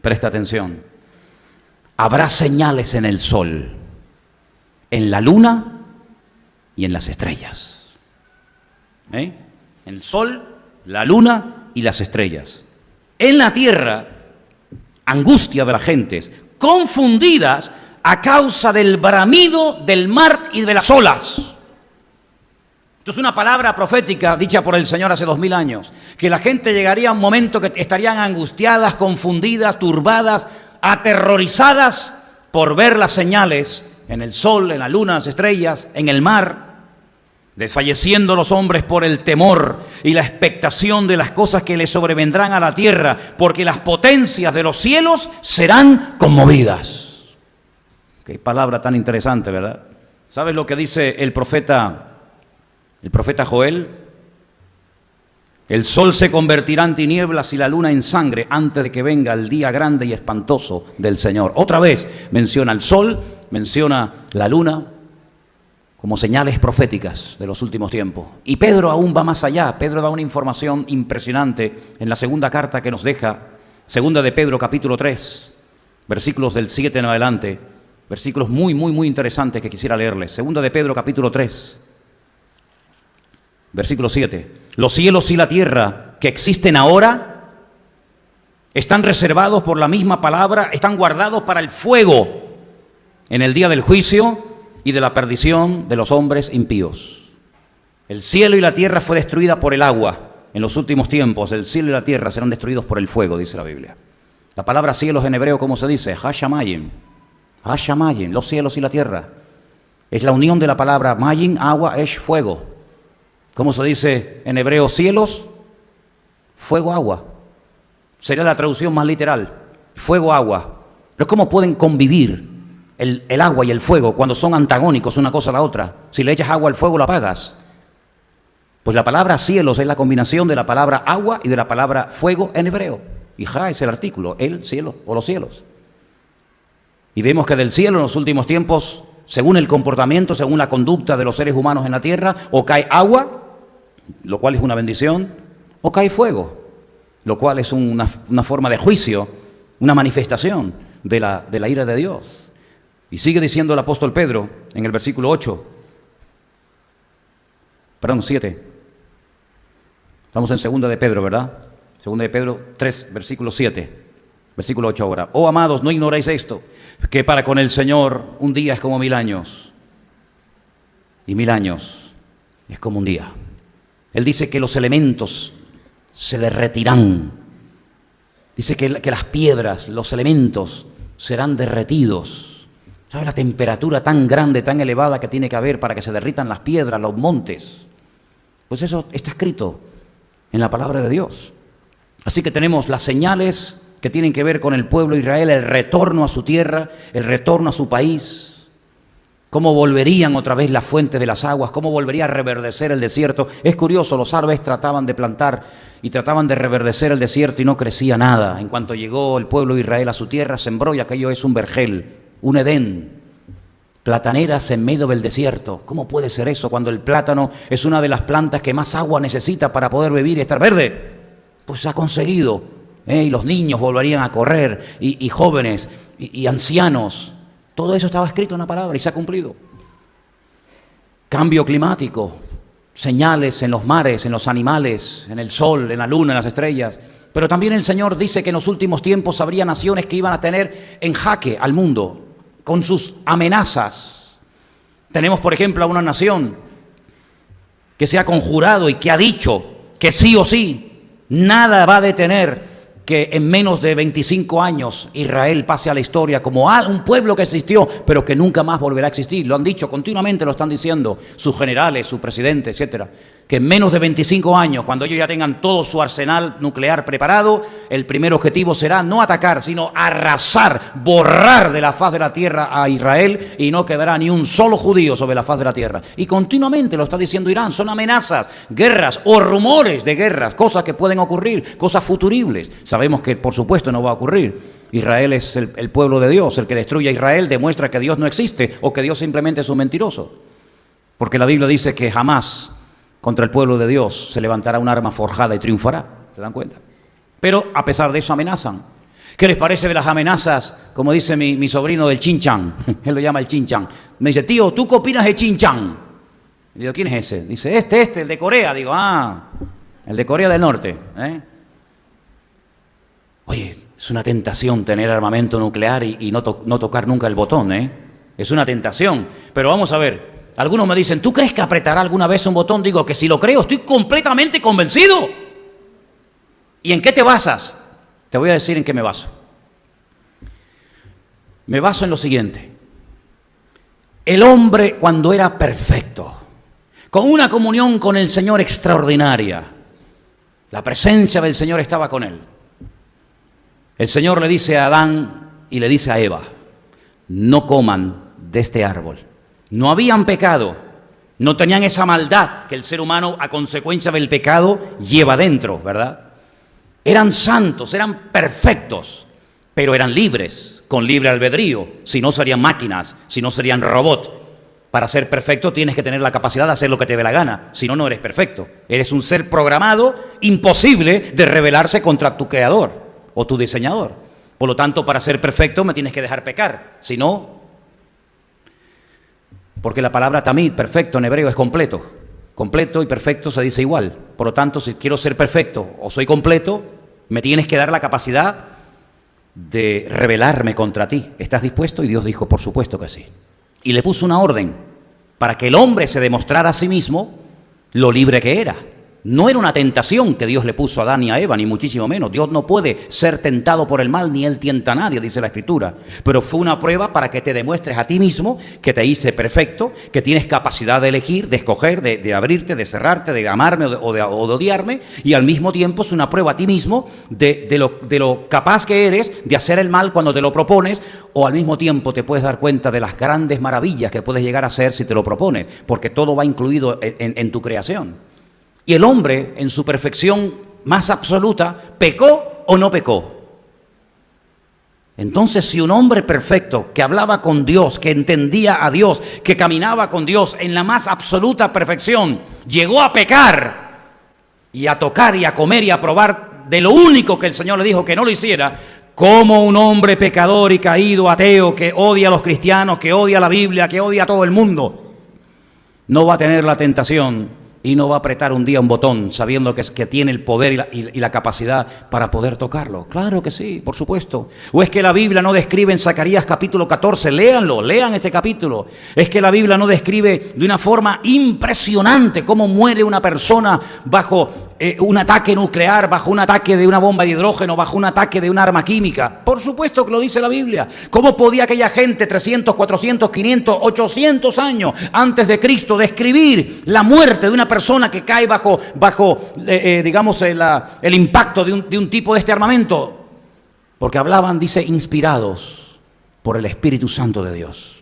presta atención, habrá señales en el sol, en la luna y en las estrellas. En el sol, la luna y las estrellas. En la tierra, angustia de las gentes, confundidas a causa del bramido del mar y de las olas. Esto es una palabra profética dicha por el Señor hace 2000 años, que la gente llegaría a un momento que estarían angustiadas, confundidas, turbadas, aterrorizadas por ver las señales en el sol, en la luna, en las estrellas, en el mar, desfalleciendo los hombres por el temor y la expectación de las cosas que les sobrevendrán a la tierra, porque las potencias de los cielos serán conmovidas. Qué palabra tan interesante, ¿verdad? ¿Sabes lo que dice el profeta Joel? El sol se convertirá en tinieblas y la luna en sangre antes de que venga el día grande y espantoso del Señor. Otra vez menciona el sol, menciona la luna como señales proféticas de los últimos tiempos. Y Pedro aún va más allá. Pedro da una información impresionante en la segunda carta que nos deja, segunda de Pedro capítulo 3, versículos del 7 en adelante, versículos muy interesantes que quisiera leerles. Segunda de Pedro capítulo 3. Versículo 7. Los cielos y la tierra que existen ahora están reservados por la misma palabra, están guardados para el fuego en el día del juicio y de la perdición de los hombres impíos. El cielo y la tierra fue destruida por el agua. En los últimos tiempos, el cielo y la tierra serán destruidos por el fuego, dice la Biblia. La palabra cielos en hebreo, ¿cómo se dice? Hashamayim. Hashamayim, los cielos y la tierra. Es la unión de la palabra mayim, agua, esh, fuego. ¿Cómo se dice en hebreo cielos? Fuego, agua. Sería la traducción más literal. Fuego, agua. Pero ¿cómo pueden convivir el agua y el fuego cuando son antagónicos una cosa a la otra? Si le echas agua al fuego, lo apagas. Pues la palabra cielos es la combinación de la palabra agua y de la palabra fuego en hebreo. Y ja es el artículo, el cielo o los cielos. Y vemos que del cielo en los últimos tiempos, según el comportamiento, según la conducta de los seres humanos en la tierra, o cae agua, lo cual es una bendición, o cae fuego, lo cual es una forma de juicio, una manifestación de la ira de Dios. Y sigue diciendo el apóstol Pedro en el versículo 7. Estamos en segunda de Pedro, ¿verdad? Segunda de Pedro 3, versículo 7. Versículo 8 ahora. Oh, amados, no ignoréis esto, que para con el Señor un día es como 1000 años. Y 1000 años es como un día. Él dice que los elementos se derretirán. Dice que las piedras, los elementos serán derretidos. ¿Sabes la temperatura tan grande, tan elevada que tiene que haber para que se derritan las piedras, los montes? Pues eso está escrito en la palabra de Dios. Así que tenemos las señales que tienen que ver con el pueblo de Israel, el retorno a su tierra, el retorno a su país, cómo volverían otra vez las fuentes de las aguas, cómo volvería a reverdecer el desierto. Es curioso, los árabes trataban de plantar y trataban de reverdecer el desierto y no crecía nada. En cuanto llegó el pueblo de Israel a su tierra, sembró y aquello es un vergel, un Edén. Plataneras en medio del desierto. ¿Cómo puede ser eso cuando el plátano es una de las plantas que más agua necesita para poder vivir y estar verde? Pues se ha conseguido. Y los niños volverían a correr, y jóvenes, y ancianos. Todo eso estaba escrito en la palabra y se ha cumplido. Cambio climático, señales en los mares, en los animales, en el sol, en la luna, en las estrellas. Pero también el Señor dice que en los últimos tiempos habría naciones que iban a tener en jaque al mundo con sus amenazas. Tenemos, por ejemplo, a una nación que se ha conjurado y que ha dicho que sí o sí, nada va a detener que en menos de 25 años Israel pase a la historia como un pueblo que existió, pero que nunca más volverá a existir. Lo han dicho, continuamente lo están diciendo sus generales, su presidente, etcétera. Que en menos de 25 años, cuando ellos ya tengan todo su arsenal nuclear preparado, el primer objetivo será no atacar, sino arrasar, borrar de la faz de la tierra a Israel, y no quedará ni un solo judío sobre la faz de la tierra. Y continuamente lo está diciendo Irán, son amenazas, guerras o rumores de guerras, cosas que pueden ocurrir, cosas futuribles. Sabemos que por supuesto no va a ocurrir. Israel es el pueblo de Dios. El que destruye a Israel demuestra que Dios no existe o que Dios simplemente es un mentiroso. Porque la Biblia dice que jamás contra el pueblo de Dios se levantará un arma forjada y triunfará. ¿Se dan cuenta? Pero a pesar de eso amenazan. ¿Qué les parece de las amenazas? Como dice mi sobrino del Chinchan. Él lo llama el Chinchan. Me dice, tío, ¿tú qué opinas de Chinchan? Y digo, ¿quién es ese? Dice, el de Corea. Digo, el de Corea del Norte. Oye, es una tentación tener armamento nuclear y no tocar nunca el botón, Es una tentación. Pero vamos a ver. Algunos me dicen, ¿tú crees que apretará alguna vez un botón? Digo que si lo creo, estoy completamente convencido. ¿Y en qué te basas? Te voy a decir en qué me baso. Me baso en lo siguiente. El hombre, cuando era perfecto, con una comunión con el Señor extraordinaria, la presencia del Señor estaba con él. El Señor le dice a Adán y le dice a Eva, no coman de este árbol. No habían pecado, no tenían esa maldad que el ser humano a consecuencia del pecado lleva dentro, ¿verdad? Eran santos, eran perfectos, pero eran libres, con libre albedrío. Si no serían máquinas, si no serían robots. Para ser perfecto tienes que tener la capacidad de hacer lo que te dé la gana, si no, no eres perfecto. Eres un ser programado, imposible de rebelarse contra tu creador o tu diseñador. Por lo tanto, para ser perfecto me tienes que dejar pecar, si no... Porque la palabra tamid, perfecto, en hebreo es completo. completo y perfecto se dice igual. Por lo tanto, si quiero ser perfecto o soy completo, me tienes que dar la capacidad de rebelarme contra ti. ¿Estás dispuesto? Y Dios dijo, por supuesto que sí. Y le puso una orden para que el hombre se demostrara a sí mismo lo libre que era. No era una tentación que Dios le puso a Adán y a Eva, ni muchísimo menos. Dios no puede ser tentado por el mal, ni Él tienta a nadie, dice la Escritura. Pero fue una prueba para que te demuestres a ti mismo que te hice perfecto, que tienes capacidad de elegir, de escoger, de abrirte, de cerrarte, de amarme o de odiarme. Y al mismo tiempo es una prueba a ti mismo de lo capaz que eres de hacer el mal cuando te lo propones. O al mismo tiempo te puedes dar cuenta de las grandes maravillas que puedes llegar a hacer si te lo propones. Porque todo va incluido en tu creación. Y el hombre, en su perfección más absoluta, ¿pecó o no pecó? Entonces, si un hombre perfecto, que hablaba con Dios, que entendía a Dios, que caminaba con Dios en la más absoluta perfección, llegó a pecar y a tocar y a comer y a probar de lo único que el Señor le dijo que no lo hiciera, como un hombre pecador y caído, ateo, que odia a los cristianos, que odia la Biblia, que odia a todo el mundo, no va a tener la tentación y no va a apretar un día un botón sabiendo que tiene el poder y la capacidad para poder tocarlo? Claro que sí, por supuesto. ¿O es que la Biblia no describe en Zacarías capítulo 14? Léanlo, lean ese capítulo. Es que la Biblia no describe de una forma impresionante cómo muere una persona bajo un ataque nuclear, bajo un ataque de una bomba de hidrógeno, bajo un ataque de un arma química. Por supuesto que lo dice la Biblia. ¿Cómo podía aquella gente 300, 400, 500, 800 años antes de Cristo describir la muerte de una persona que cae bajo digamos, el impacto de un tipo de este armamento? Porque hablaban, dice, inspirados por el Espíritu Santo de Dios.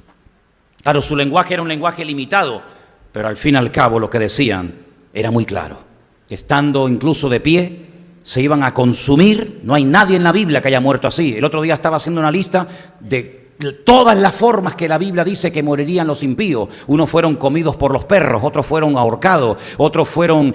Claro, su lenguaje era un lenguaje limitado, pero al fin y al cabo lo que decían era muy claro. Estando incluso de pie, se iban a consumir. No hay nadie en la Biblia que haya muerto así. El otro día estaba haciendo una lista de todas las formas que la Biblia dice que morirían los impíos. Unos fueron comidos por los perros, otros fueron ahorcados, otros fueron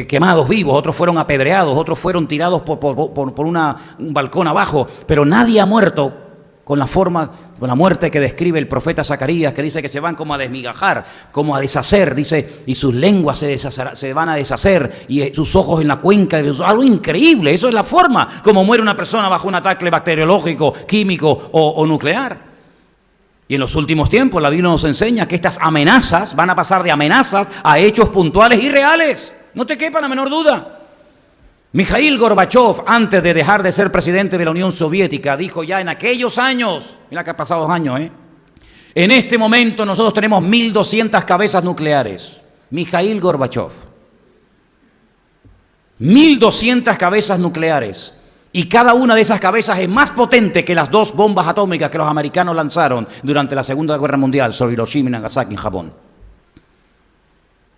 quemados vivos, otros fueron apedreados, otros fueron tirados por un balcón abajo. Pero nadie ha muerto con la muerte que describe el profeta Zacarías, que dice que se van como a desmigajar, como a deshacer, dice, y sus lenguas se van a deshacer, y sus ojos en la cuenca, algo increíble. Eso es la forma como muere una persona bajo un ataque bacteriológico, químico o nuclear. Y en los últimos tiempos la Biblia nos enseña que estas amenazas van a pasar de amenazas a hechos puntuales y reales. No te quepa la menor duda. Mikhail Gorbachev, antes de dejar de ser presidente de la Unión Soviética, dijo ya en aquellos años, mira que ha pasado 2 años, en este momento nosotros tenemos 1.200 cabezas nucleares. Mikhail Gorbachev. 1.200 cabezas nucleares. Y cada una de esas cabezas es más potente que las 2 bombas atómicas que los americanos lanzaron durante la Segunda Guerra Mundial sobre Hiroshima y Nagasaki en Japón.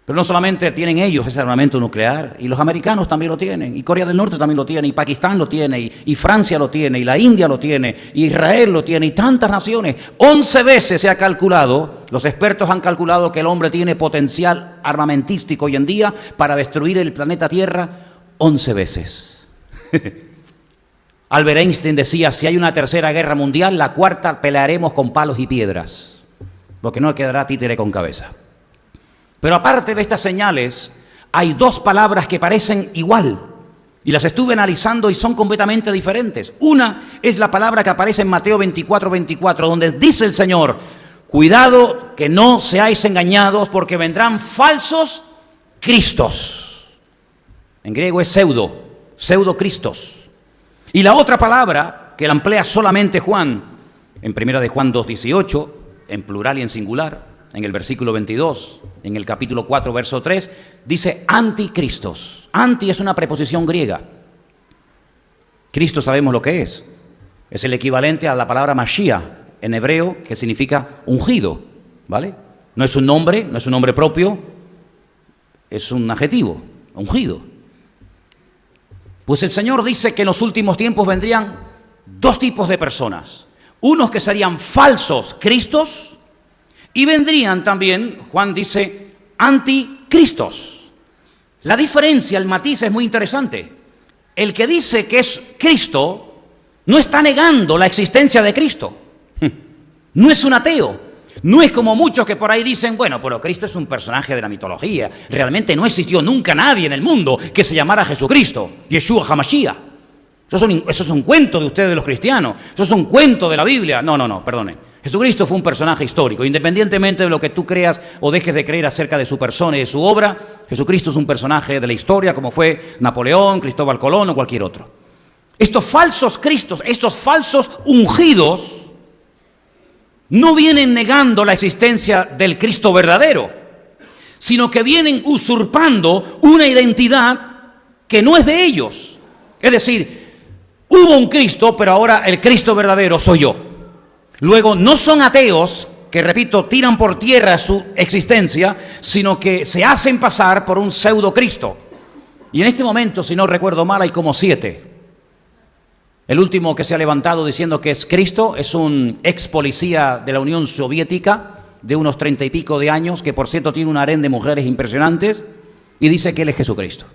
Pero no solamente tienen ellos ese armamento nuclear, y los americanos también lo tienen, y Corea del Norte también lo tiene, y Pakistán lo tiene, y Francia lo tiene, y la India lo tiene, y Israel lo tiene, y tantas naciones. 11 veces se ha calculado, los expertos han calculado que el hombre tiene potencial armamentístico hoy en día para destruir el planeta Tierra 11 veces. Albert Einstein decía, si hay una tercera guerra mundial, la cuarta pelearemos con palos y piedras, porque no quedará títere con cabeza. Pero aparte de estas señales, hay 2 palabras que parecen igual. Y las estuve analizando y son completamente diferentes. Una es la palabra que aparece en Mateo 24:24, donde dice el Señor, cuidado que no seáis engañados porque vendrán falsos cristos. En griego es pseudo-cristos. Y la otra palabra, que la emplea solamente Juan, en primera de Juan 2:18, en plural y en singular, en el versículo 22, en el capítulo 4, verso 3, dice anticristos. Anti es una preposición griega. Cristo sabemos lo que es. Es el equivalente a la palabra Mashiach en hebreo, que significa ungido, ¿vale? No es un nombre propio, es un adjetivo, ungido. Pues el Señor dice que en los últimos tiempos vendrían 2 tipos de personas. Unos que serían falsos cristos, y vendrían también, Juan dice, anticristos. La diferencia, el matiz es muy interesante. El que dice que es Cristo no está negando la existencia de Cristo. No es un ateo. No es como muchos que por ahí dicen, bueno, pero Cristo es un personaje de la mitología. Realmente no existió nunca nadie en el mundo que se llamara Jesucristo, Yeshua HaMashiach. Eso es un cuento de ustedes los cristianos. Eso es un cuento de la Biblia. No, perdone. Jesucristo fue un personaje histórico. Independientemente de lo que tú creas o dejes de creer acerca de su persona y de su obra, Jesucristo es un personaje de la historia como fue Napoleón, Cristóbal Colón o cualquier otro. Estos falsos Cristos, estos falsos ungidos, no vienen negando la existencia del Cristo verdadero, sino que vienen usurpando una identidad que no es de ellos. Es decir, hubo un Cristo, pero ahora el Cristo verdadero soy yo. Luego, no son ateos que, repito, tiran por tierra su existencia, sino que se hacen pasar por un pseudo Cristo. Y en este momento, si no recuerdo mal, hay como 7. El último que se ha levantado diciendo que es Cristo es un ex policía de la Unión Soviética de unos 30 y pico de años, que por cierto tiene un harén de mujeres impresionantes, y dice que él es Jesucristo.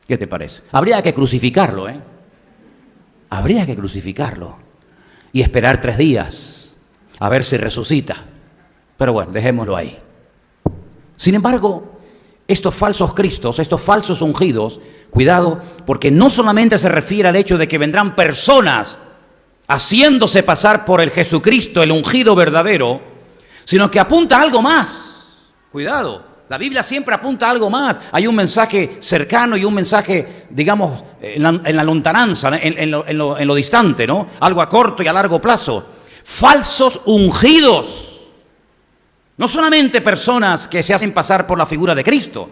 ¿Qué te parece? Habría que crucificarlo, ¿eh? Habría que crucificarlo y esperar 3 días a ver si resucita. Pero bueno, dejémoslo ahí. Sin embargo, estos falsos Cristos, estos falsos ungidos, cuidado, porque no solamente se refiere al hecho de que vendrán personas haciéndose pasar por el Jesucristo, el ungido verdadero, sino que apunta a algo más. Cuidado, la Biblia siempre apunta a algo más. Hay un mensaje cercano y un mensaje, digamos, en la lontananza, en lo distante, ¿no? Algo a corto y a largo plazo. Falsos ungidos. No solamente personas que se hacen pasar por la figura de Cristo,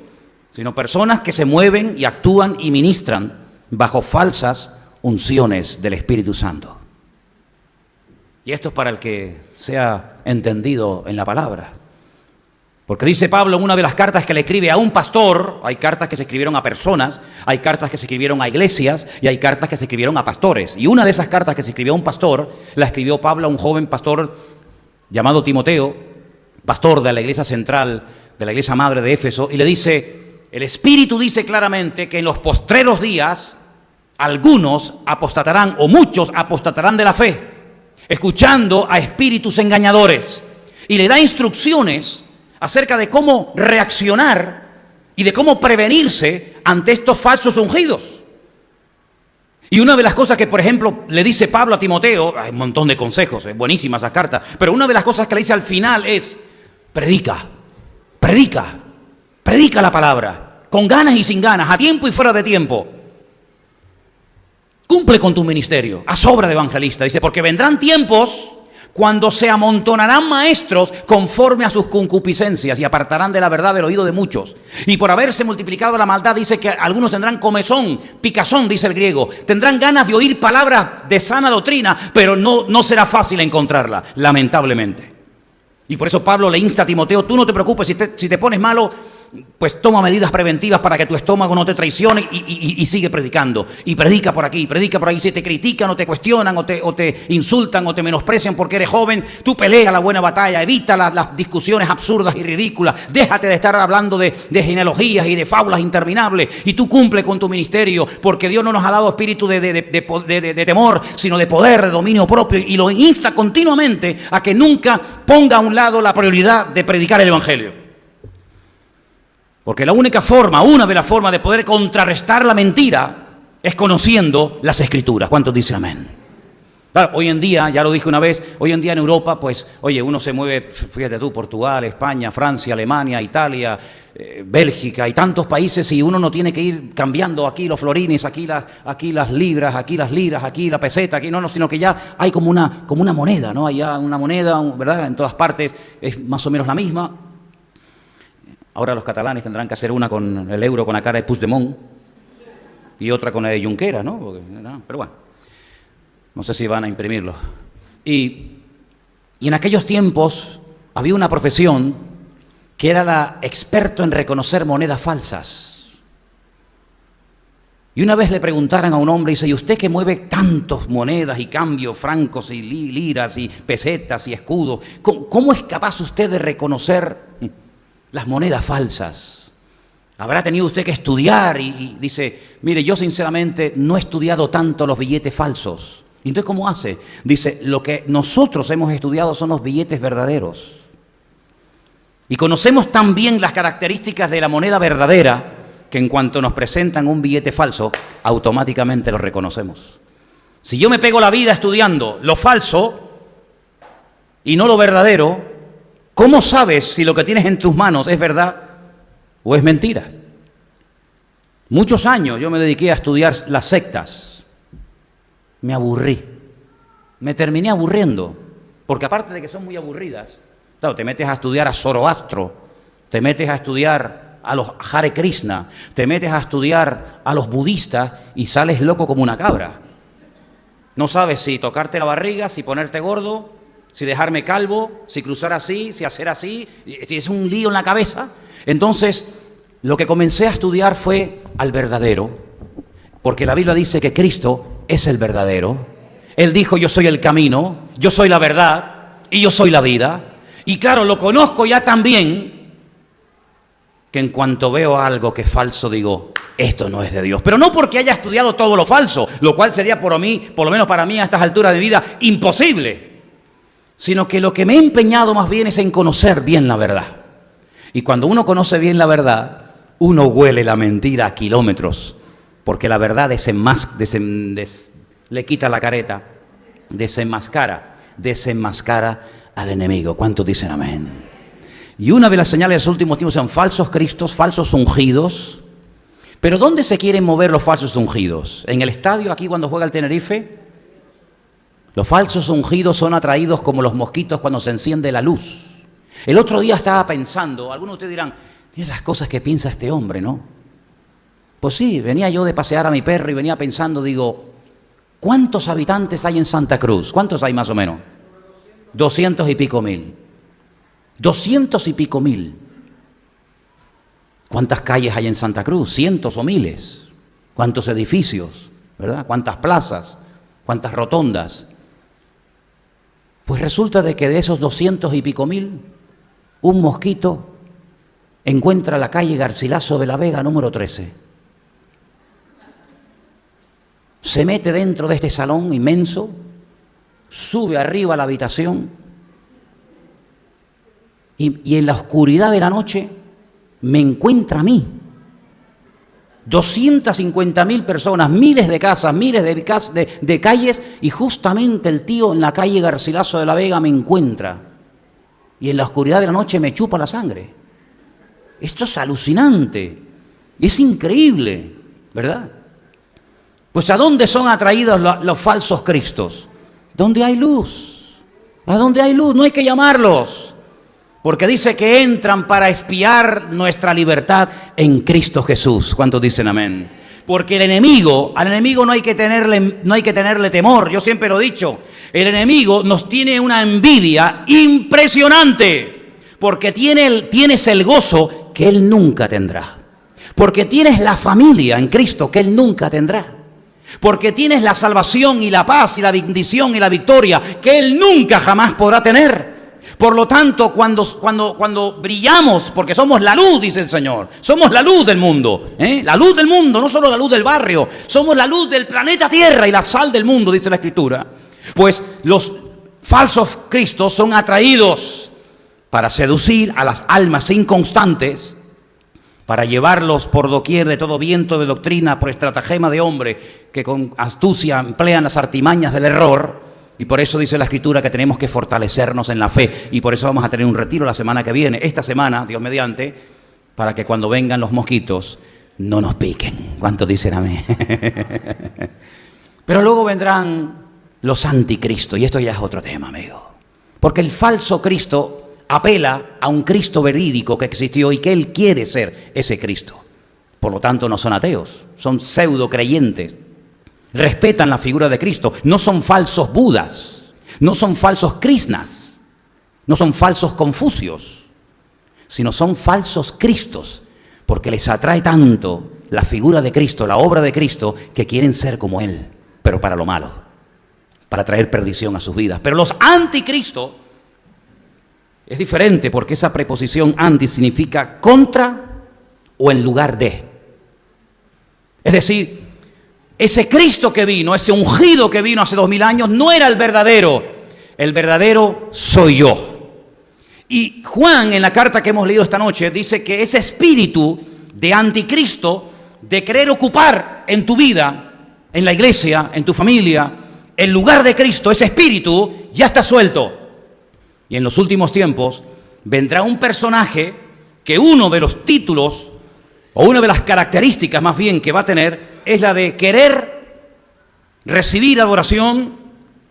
sino personas que se mueven y actúan y ministran bajo falsas unciones del Espíritu Santo. Y esto es para el que sea entendido en la palabra. Porque dice Pablo en una de las cartas que le escribe a un pastor, hay cartas que se escribieron a personas, hay cartas que se escribieron a iglesias y hay cartas que se escribieron a pastores. Y una de esas cartas que se escribió a un pastor, la escribió Pablo a un joven pastor llamado Timoteo, pastor de la iglesia central, de la iglesia madre de Éfeso, y le dice, el Espíritu dice claramente que en los postreros días algunos apostatarán, o muchos apostatarán de la fe, escuchando a espíritus engañadores, y le da instrucciones acerca de cómo reaccionar y de cómo prevenirse ante estos falsos ungidos. Y una de las cosas que, por ejemplo, le dice Pablo a Timoteo, hay un montón de consejos, es buenísima esa carta, pero una de las cosas que le dice al final es, predica la palabra, con ganas y sin ganas, a tiempo y fuera de tiempo. Cumple con tu ministerio, haz obra de evangelista. Dice, porque vendrán tiempos cuando se amontonarán maestros conforme a sus concupiscencias y apartarán de la verdad del oído de muchos. Y por haberse multiplicado la maldad, dice que algunos tendrán comezón, picazón, dice el griego. Tendrán ganas de oír palabras de sana doctrina, pero no será fácil encontrarla, lamentablemente. Y por eso Pablo le insta a Timoteo, tú no te preocupes, si te pones malo, pues toma medidas preventivas para que tu estómago no te traicione y sigue predicando. Y predica por aquí, predica por ahí. Si te critican o te cuestionan o te insultan o te menosprecian porque eres joven, tú pelea la buena batalla, evita las discusiones absurdas y ridículas. Déjate de estar hablando de genealogías y de fábulas interminables y tú cumple con tu ministerio, porque Dios no nos ha dado espíritu de temor, sino de poder, de dominio propio, y lo insta continuamente a que nunca ponga a un lado la prioridad de predicar el Evangelio. Porque una de las formas de poder contrarrestar la mentira es conociendo las Escrituras. ¿Cuántos dicen amén? Claro, hoy en día, ya lo dije una vez, hoy en día en Europa, pues, oye, uno se mueve, fíjate tú, Portugal, España, Francia, Alemania, Italia, Bélgica y tantos países, y uno no tiene que ir cambiando aquí los florines, aquí las libras, aquí las liras, aquí la peseta, aquí no, sino que ya hay como una moneda, ¿no? Hay ya una moneda, ¿verdad? En todas partes es más o menos la misma. Ahora los catalanes tendrán que hacer una con el euro con la cara de Puigdemont y otra con la de Junqueras, ¿no? Pero bueno, no sé si van a imprimirlo. Y en aquellos tiempos había una profesión que era la experto en reconocer monedas falsas. Y una vez le preguntaron a un hombre, dice, ¿y usted que mueve tantas monedas y cambios, francos y liras y pesetas y escudos, ¿cómo es capaz usted de reconocer las monedas falsas? Habrá tenido usted que estudiar y dice, mire, yo sinceramente no he estudiado tanto los billetes falsos, ¿Y entonces cómo hace? Dice, lo que nosotros hemos estudiado son los billetes verdaderos. Y conocemos tan bien las características de la moneda verdadera que en cuanto nos presentan un billete falso, automáticamente lo reconocemos. Si yo me pego la vida estudiando lo falso y no lo verdadero, ¿cómo sabes si lo que tienes en tus manos es verdad o es mentira? Muchos años yo me dediqué a estudiar las sectas. Me aburrí. Me terminé aburriendo. Porque aparte de que son muy aburridas, claro, te metes a estudiar a Zoroastro, te metes a estudiar a los Hare Krishna, te metes a estudiar a los budistas y sales loco como una cabra. No sabes si tocarte la barriga, si ponerte gordo, si dejarme calvo, si cruzar así, si hacer así, si es un lío en la cabeza. Entonces, lo que comencé a estudiar fue al verdadero, porque la Biblia dice que Cristo es el verdadero. Él dijo, yo soy el camino, yo soy la verdad y yo soy la vida. Y claro, lo conozco ya tan bien que en cuanto veo algo que es falso digo, esto no es de Dios. Pero no porque haya estudiado todo lo falso, lo cual sería por lo menos para mí a estas alturas de vida, imposible. Sino que lo que me he empeñado más bien es en conocer bien la verdad. Y cuando uno conoce bien la verdad, uno huele la mentira a kilómetros. Porque la verdad le quita la careta, desenmascara al enemigo. ¿Cuántos dicen amén? Y una de las señales de los últimos tiempos son falsos cristos, falsos ungidos. Pero ¿dónde se quieren mover los falsos ungidos? ¿En el estadio aquí cuando juega el Tenerife? Los falsos ungidos son atraídos como los mosquitos cuando se enciende la luz. El otro día estaba pensando, algunos de ustedes dirán, mira las cosas que piensa este hombre, ¿no? Pues sí, venía yo de pasear a mi perro y venía pensando, digo, ¿cuántos habitantes hay en Santa Cruz? ¿Cuántos hay más o menos? 200 y pico mil. 200 y pico mil. ¿Cuántas calles hay en Santa Cruz? Cientos o miles. ¿Cuántos edificios? ¿Verdad? ¿Cuántas plazas? ¿Cuántas rotondas? Pues resulta de que de esos 200 y pico mil, un mosquito encuentra la calle Garcilaso de la Vega número 13. Se mete dentro de este salón inmenso, sube arriba a la habitación y en la oscuridad de la noche me encuentra a mí. 250.000 personas, miles de casas, miles de calles, y justamente el tío en la calle Garcilaso de la Vega me encuentra y en la oscuridad de la noche me chupa la sangre. Esto es alucinante, es increíble, ¿verdad? Pues ¿a dónde son atraídos los falsos cristos? ¿Dónde hay luz? ¿A dónde hay luz? No hay que llamarlos. Porque dice que entran para espiar nuestra libertad en Cristo Jesús. ¿Cuántos dicen amén? Porque al enemigo no hay que tenerle temor. Yo siempre lo he dicho. El enemigo nos tiene una envidia impresionante. Porque tienes el gozo que él nunca tendrá. Porque tienes la familia en Cristo que él nunca tendrá. Porque tienes la salvación y la paz y la bendición y la victoria que él nunca jamás podrá tener. Por lo tanto, cuando brillamos, porque somos la luz, dice el Señor, somos la luz del mundo, la luz del mundo, no solo la luz del barrio, somos la luz del planeta Tierra y la sal del mundo, dice la Escritura. Pues los falsos cristos son atraídos para seducir a las almas inconstantes, para llevarlos por doquier de todo viento de doctrina, por estratagema de hombre, que con astucia emplean las artimañas del error. Y por eso dice la Escritura que tenemos que fortalecernos en la fe. Y por eso vamos a tener un retiro la semana que viene, esta semana, Dios mediante, para que cuando vengan los mosquitos no nos piquen. ¿Cuántos dicen amén? Pero luego vendrán los anticristos, y esto ya es otro tema, amigo. Porque el falso Cristo apela a un Cristo verídico que existió y que él quiere ser ese Cristo. Por lo tanto, no son ateos, son pseudo creyentes. Respetan la figura de Cristo, no son falsos budas, no son falsos krishnas, no son falsos confucios, sino son falsos cristos, porque les atrae tanto la figura de Cristo, la obra de Cristo, que quieren ser como Él, pero para lo malo, para traer perdición a sus vidas. Pero los anticristos es diferente, porque esa preposición anti significa contra o en lugar de. Es decir, Ese Cristo que vino, ese ungido que vino hace 2000 años, no era el verdadero soy yo. Y Juan, en la carta que hemos leído esta noche, dice que ese espíritu de anticristo, de querer ocupar en tu vida, en la iglesia, en tu familia, el lugar de Cristo, ese espíritu ya está suelto. Y en los últimos tiempos vendrá un personaje que uno de los títulos, o una de las características más bien que va a tener, es la de querer recibir adoración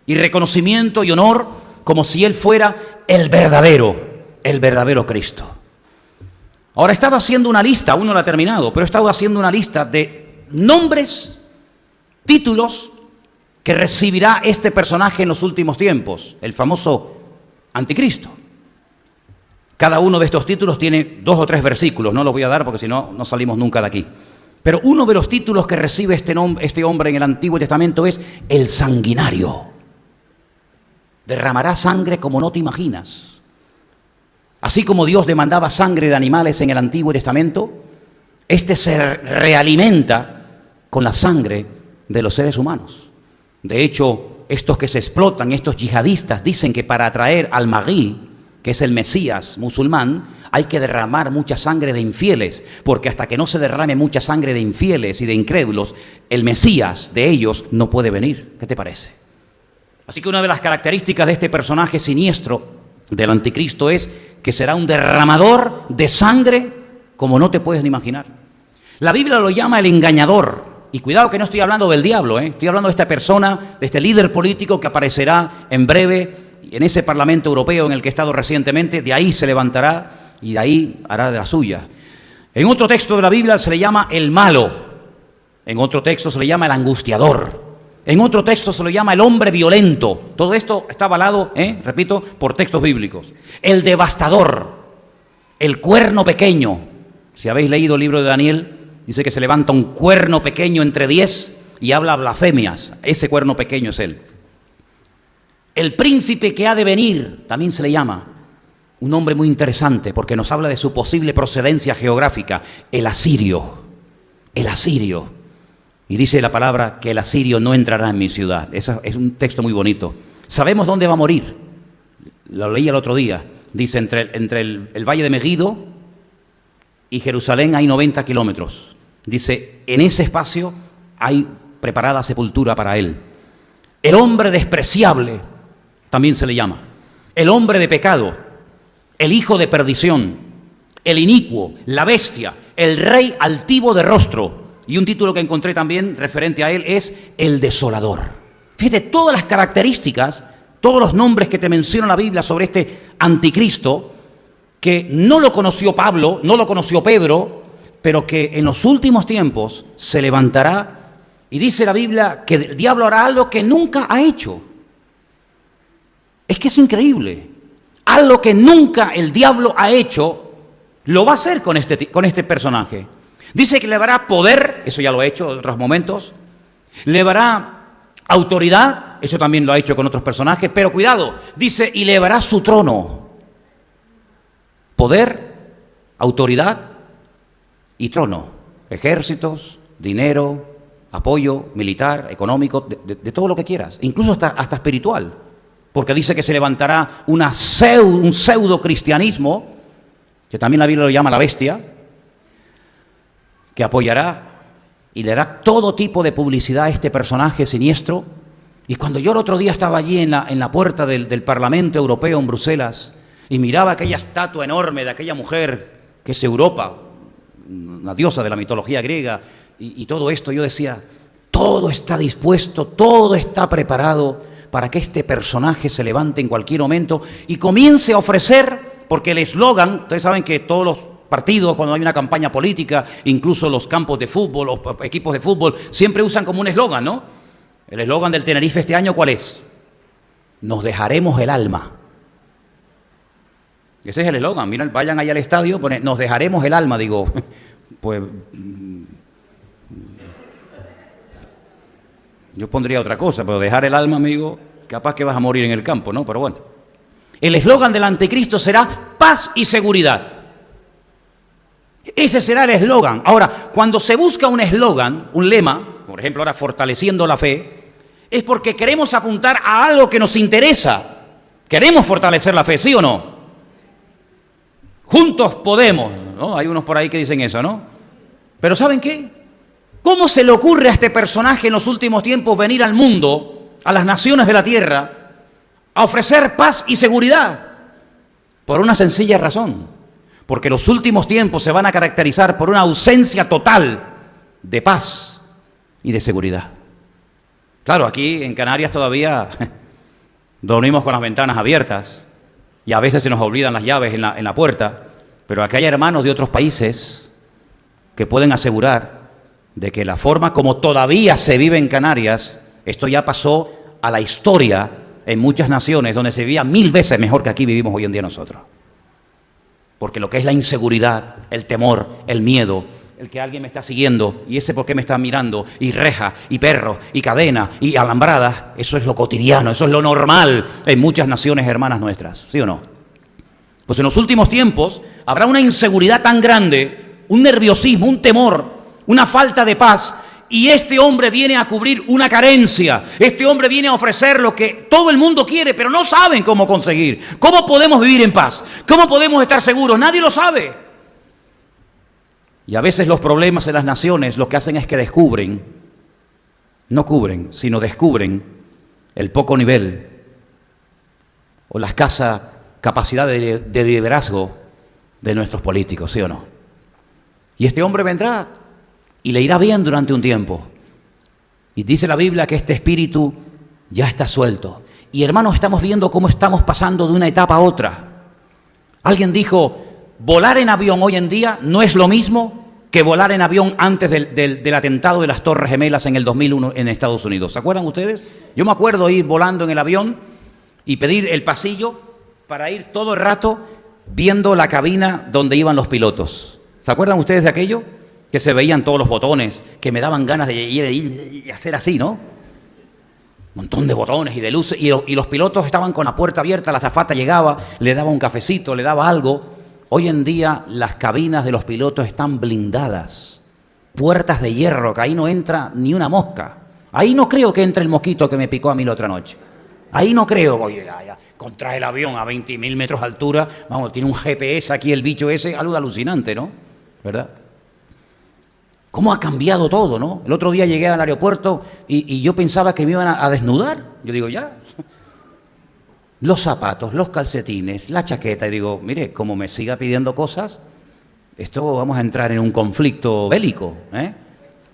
y reconocimiento y honor como si él fuera el verdadero Cristo. Ahora estaba haciendo una lista, aún no la he terminado, pero estaba haciendo una lista de nombres, títulos que recibirá este personaje en los últimos tiempos, el famoso anticristo. Cada uno de estos títulos tiene 2 o 3 versículos, no los voy a dar porque si no, no salimos nunca de aquí. Pero uno de los títulos que recibe este hombre en el Antiguo Testamento es el sanguinario. Derramará sangre como no te imaginas. Así como Dios demandaba sangre de animales en el Antiguo Testamento, este se realimenta con la sangre de los seres humanos. De hecho, estos que se explotan, estos yihadistas, dicen que para atraer al Mahdi, que es el Mesías musulmán, hay que derramar mucha sangre de infieles, porque hasta que no se derrame mucha sangre de infieles y de incrédulos, el Mesías de ellos no puede venir. ¿Qué te parece? Así que una de las características de este personaje siniestro del anticristo es que será un derramador de sangre como no te puedes ni imaginar. La Biblia lo llama el engañador. Y cuidado que no estoy hablando del diablo, estoy hablando de esta persona, de este líder político que aparecerá en breve en ese Parlamento Europeo en el que he estado recientemente. De ahí se levantará y de ahí hará de la suya. En otro texto de la Biblia se le llama el malo. En otro texto se le llama el angustiador. En otro texto se lo llama el hombre violento. Todo esto está avalado, repito, por textos bíblicos. El devastador, el cuerno pequeño. Si habéis leído el libro de Daniel, dice que se levanta un cuerno pequeño entre 10 y habla blasfemias. Ese cuerno pequeño es él. El príncipe que ha de venir, también se le llama. Un hombre muy interesante porque nos habla de su posible procedencia geográfica. El asirio. El asirio. Y dice la palabra que el asirio no entrará en mi ciudad. Ese es un texto muy bonito. Sabemos dónde va a morir. Lo leí el otro día. Dice, entre el valle de Megiddo y Jerusalén hay 90 kilómetros. Dice, en ese espacio hay preparada sepultura para él. El hombre despreciable, también se le llama. El hombre de pecado, el hijo de perdición, el inicuo, la bestia, el rey altivo de rostro. Y un título que encontré también referente a él es el desolador. Fíjate, todas las características, todos los nombres que te menciona la Biblia sobre este anticristo, que no lo conoció Pablo, no lo conoció Pedro, pero que en los últimos tiempos se levantará. Y dice la Biblia que el diablo hará algo que nunca ha hecho. Es que es increíble. Algo que nunca el diablo ha hecho, lo va a hacer con este personaje. Dice que le dará poder, eso ya lo ha hecho en otros momentos. Le dará autoridad, eso también lo ha hecho con otros personajes. Pero cuidado, dice, y le dará su trono. Poder, autoridad y trono. Ejércitos, dinero, apoyo militar, económico, de todo lo que quieras, incluso hasta espiritual, porque dice que se levantará un pseudo cristianismo, que también la Biblia lo llama la bestia, que apoyará y le dará todo tipo de publicidad a este personaje siniestro. Y cuando yo el otro día estaba allí en la puerta del Parlamento Europeo en Bruselas y miraba aquella estatua enorme de aquella mujer que es Europa, una diosa de la mitología griega, y todo esto, yo decía, todo está dispuesto, todo está preparado para que este personaje se levante en cualquier momento y comience a ofrecer, porque el eslogan, ustedes saben que todos los partidos, cuando hay una campaña política, incluso los campos de fútbol, los equipos de fútbol, siempre usan como un eslogan, ¿no? El eslogan del Tenerife este año, ¿cuál es? Nos dejaremos el alma. Ese es el eslogan. Miren, vayan allá al estadio, ponen, nos dejaremos el alma. Digo, pues yo pondría otra cosa, pero dejar el alma, amigo, capaz que vas a morir en el campo, ¿no? Pero bueno. El eslogan del anticristo será paz y seguridad. Ese será el eslogan. Ahora, cuando se busca un eslogan, un lema, por ejemplo ahora fortaleciendo la fe, es porque queremos apuntar a algo que nos interesa. Queremos fortalecer la fe, ¿sí o no? Juntos podemos, ¿no? Hay unos por ahí que dicen eso, ¿no? Pero ¿saben qué? ¿Cómo se le ocurre a este personaje en los últimos tiempos venir al mundo, a las naciones de la tierra, a ofrecer paz y seguridad? Por una sencilla razón. Porque los últimos tiempos se van a caracterizar por una ausencia total de paz y de seguridad. Claro, aquí en Canarias todavía dormimos con las ventanas abiertas y a veces se nos olvidan las llaves en la puerta, pero aquí hay hermanos de otros países que pueden asegurar de que la forma como todavía se vive en Canarias, esto ya pasó a la historia en muchas naciones donde se vivía 1000 veces mejor que aquí vivimos hoy en día nosotros. Porque lo que es la inseguridad, el temor, el miedo, el que alguien me está siguiendo y ese por qué me está mirando, y reja, y perro, y cadena, y alambradas, eso es lo cotidiano, eso es lo normal en muchas naciones hermanas nuestras, ¿sí o no? Pues en los últimos tiempos habrá una inseguridad tan grande, un nerviosismo, un temor, una falta de paz, y este hombre viene a cubrir una carencia, este hombre viene a ofrecer lo que todo el mundo quiere, pero no saben cómo conseguir. ¿Cómo podemos vivir en paz? ¿Cómo podemos estar seguros? Nadie lo sabe. Y a veces los problemas en las naciones lo que hacen es que descubren, no cubren, sino descubren el poco nivel o la escasa capacidad de liderazgo de nuestros políticos, ¿sí o no? Y este hombre vendrá y le irá bien durante un tiempo. Y dice la Biblia que este espíritu ya está suelto. Y hermanos, estamos viendo cómo estamos pasando de una etapa a otra. Alguien dijo, volar en avión hoy en día no es lo mismo que volar en avión antes del atentado de las Torres Gemelas en el 2001 en Estados Unidos. ¿Se acuerdan ustedes? Yo me acuerdo ir volando en el avión y pedir el pasillo para ir todo el rato viendo la cabina donde iban los pilotos. ¿Se acuerdan ustedes de aquello? Que se veían todos los botones, que me daban ganas de ir y hacer así, ¿no? Un montón de botones y de luces, y los pilotos estaban con la puerta abierta, la azafata llegaba, le daba un cafecito, le daba algo. Hoy en día las cabinas de los pilotos están blindadas, puertas de hierro, que ahí no entra ni una mosca. Ahí no creo que entre el mosquito que me picó a mí la otra noche. Ahí no creo, oye, ya, contra el avión a 20.000 metros de altura, vamos, tiene un GPS aquí el bicho ese, algo alucinante, ¿no? ¿Verdad? ¿Cómo ha cambiado todo, no? El otro día llegué al aeropuerto y yo pensaba que me iban a desnudar. Yo digo, ya. Los zapatos, los calcetines, la chaqueta. Y digo, mire, como me siga pidiendo cosas, esto vamos a entrar en un conflicto bélico, ¿eh?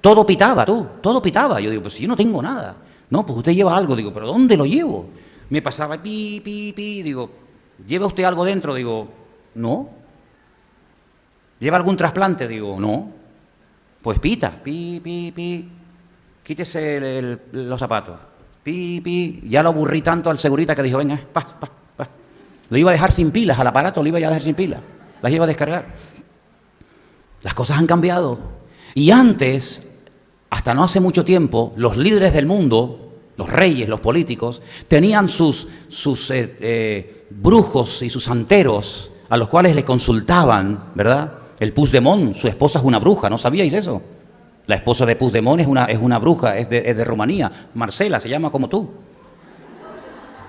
Todo pitaba, todo pitaba. Yo digo, pues si yo no tengo nada. No, pues usted lleva algo. Digo, ¿pero dónde lo llevo? Me pasaba pi. Digo, ¿lleva usted algo dentro? Digo, no. ¿Lleva algún trasplante? Digo, no. Pues pita, pi, quítese los zapatos, pi, ya lo aburrí tanto al segurita que dijo, venga, pa. Lo iba a dejar sin pilas, al aparato lo iba a dejar sin pilas, las iba a descargar. Las cosas han cambiado. Y antes, hasta no hace mucho tiempo, los líderes del mundo, los reyes, los políticos, tenían sus brujos y sus santeros a los cuales le consultaban, ¿verdad? El Puigdemont, su esposa es una bruja, ¿no sabíais eso? La esposa de Puigdemont es una bruja, es de Rumanía. Marcela, se llama como tú.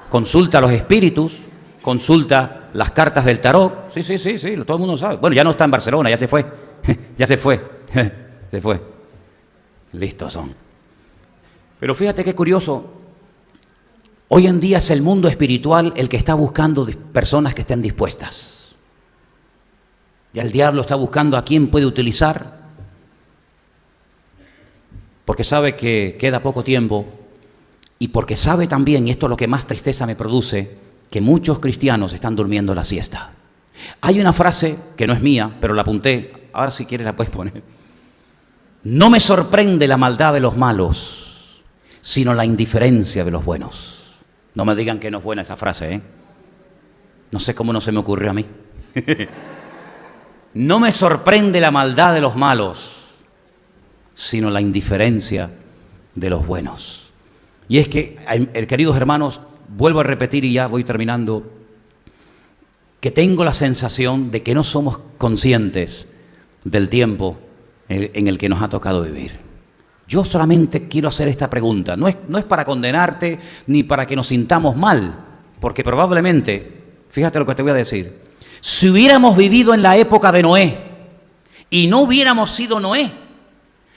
Consulta los espíritus, consulta las cartas del tarot. Sí, todo el mundo sabe. Bueno, ya no está en Barcelona, ya se fue. Se fue. Listos son. Pero fíjate qué curioso. Hoy en día es el mundo espiritual el que está buscando personas que estén dispuestas. Y el diablo está buscando a quién puede utilizar, porque sabe que queda poco tiempo y porque sabe también, y esto es lo que más tristeza me produce, que muchos cristianos están durmiendo la siesta. Hay una frase que no es mía, pero la apunté, ahora si quieres la puedes poner. No me sorprende la maldad de los malos, sino la indiferencia de los buenos. No me digan que no es buena esa frase, ¿eh? No sé cómo no se me ocurrió a mí. No me sorprende la maldad de los malos, sino la indiferencia de los buenos. Y es que, queridos hermanos, vuelvo a repetir y ya voy terminando, que tengo la sensación de que no somos conscientes del tiempo en el que nos ha tocado vivir. Yo solamente quiero hacer esta pregunta. No es para condenarte ni para que nos sintamos mal, porque probablemente, fíjate lo que te voy a decir, si hubiéramos vivido en la época de Noé y no hubiéramos sido Noé,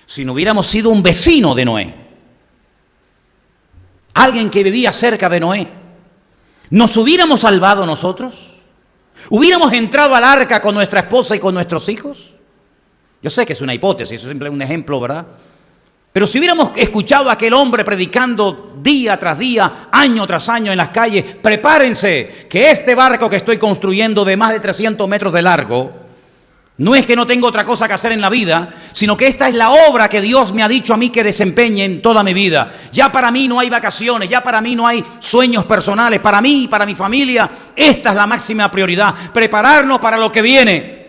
sino hubiéramos sido un vecino de Noé, alguien que vivía cerca de Noé, ¿nos hubiéramos salvado nosotros? ¿Hubiéramos entrado al arca con nuestra esposa y con nuestros hijos? Yo sé que es una hipótesis, es simplemente un ejemplo, ¿verdad? Pero si hubiéramos escuchado a aquel hombre predicando día tras día, año tras año en las calles, prepárense, que este barco que estoy construyendo de más de 300 metros de largo, no es que no tengo otra cosa que hacer en la vida, sino que esta es la obra que Dios me ha dicho a mí que desempeñe en toda mi vida. Ya para mí no hay vacaciones, ya para mí no hay sueños personales, para mí y para mi familia, esta es la máxima prioridad, prepararnos para lo que viene.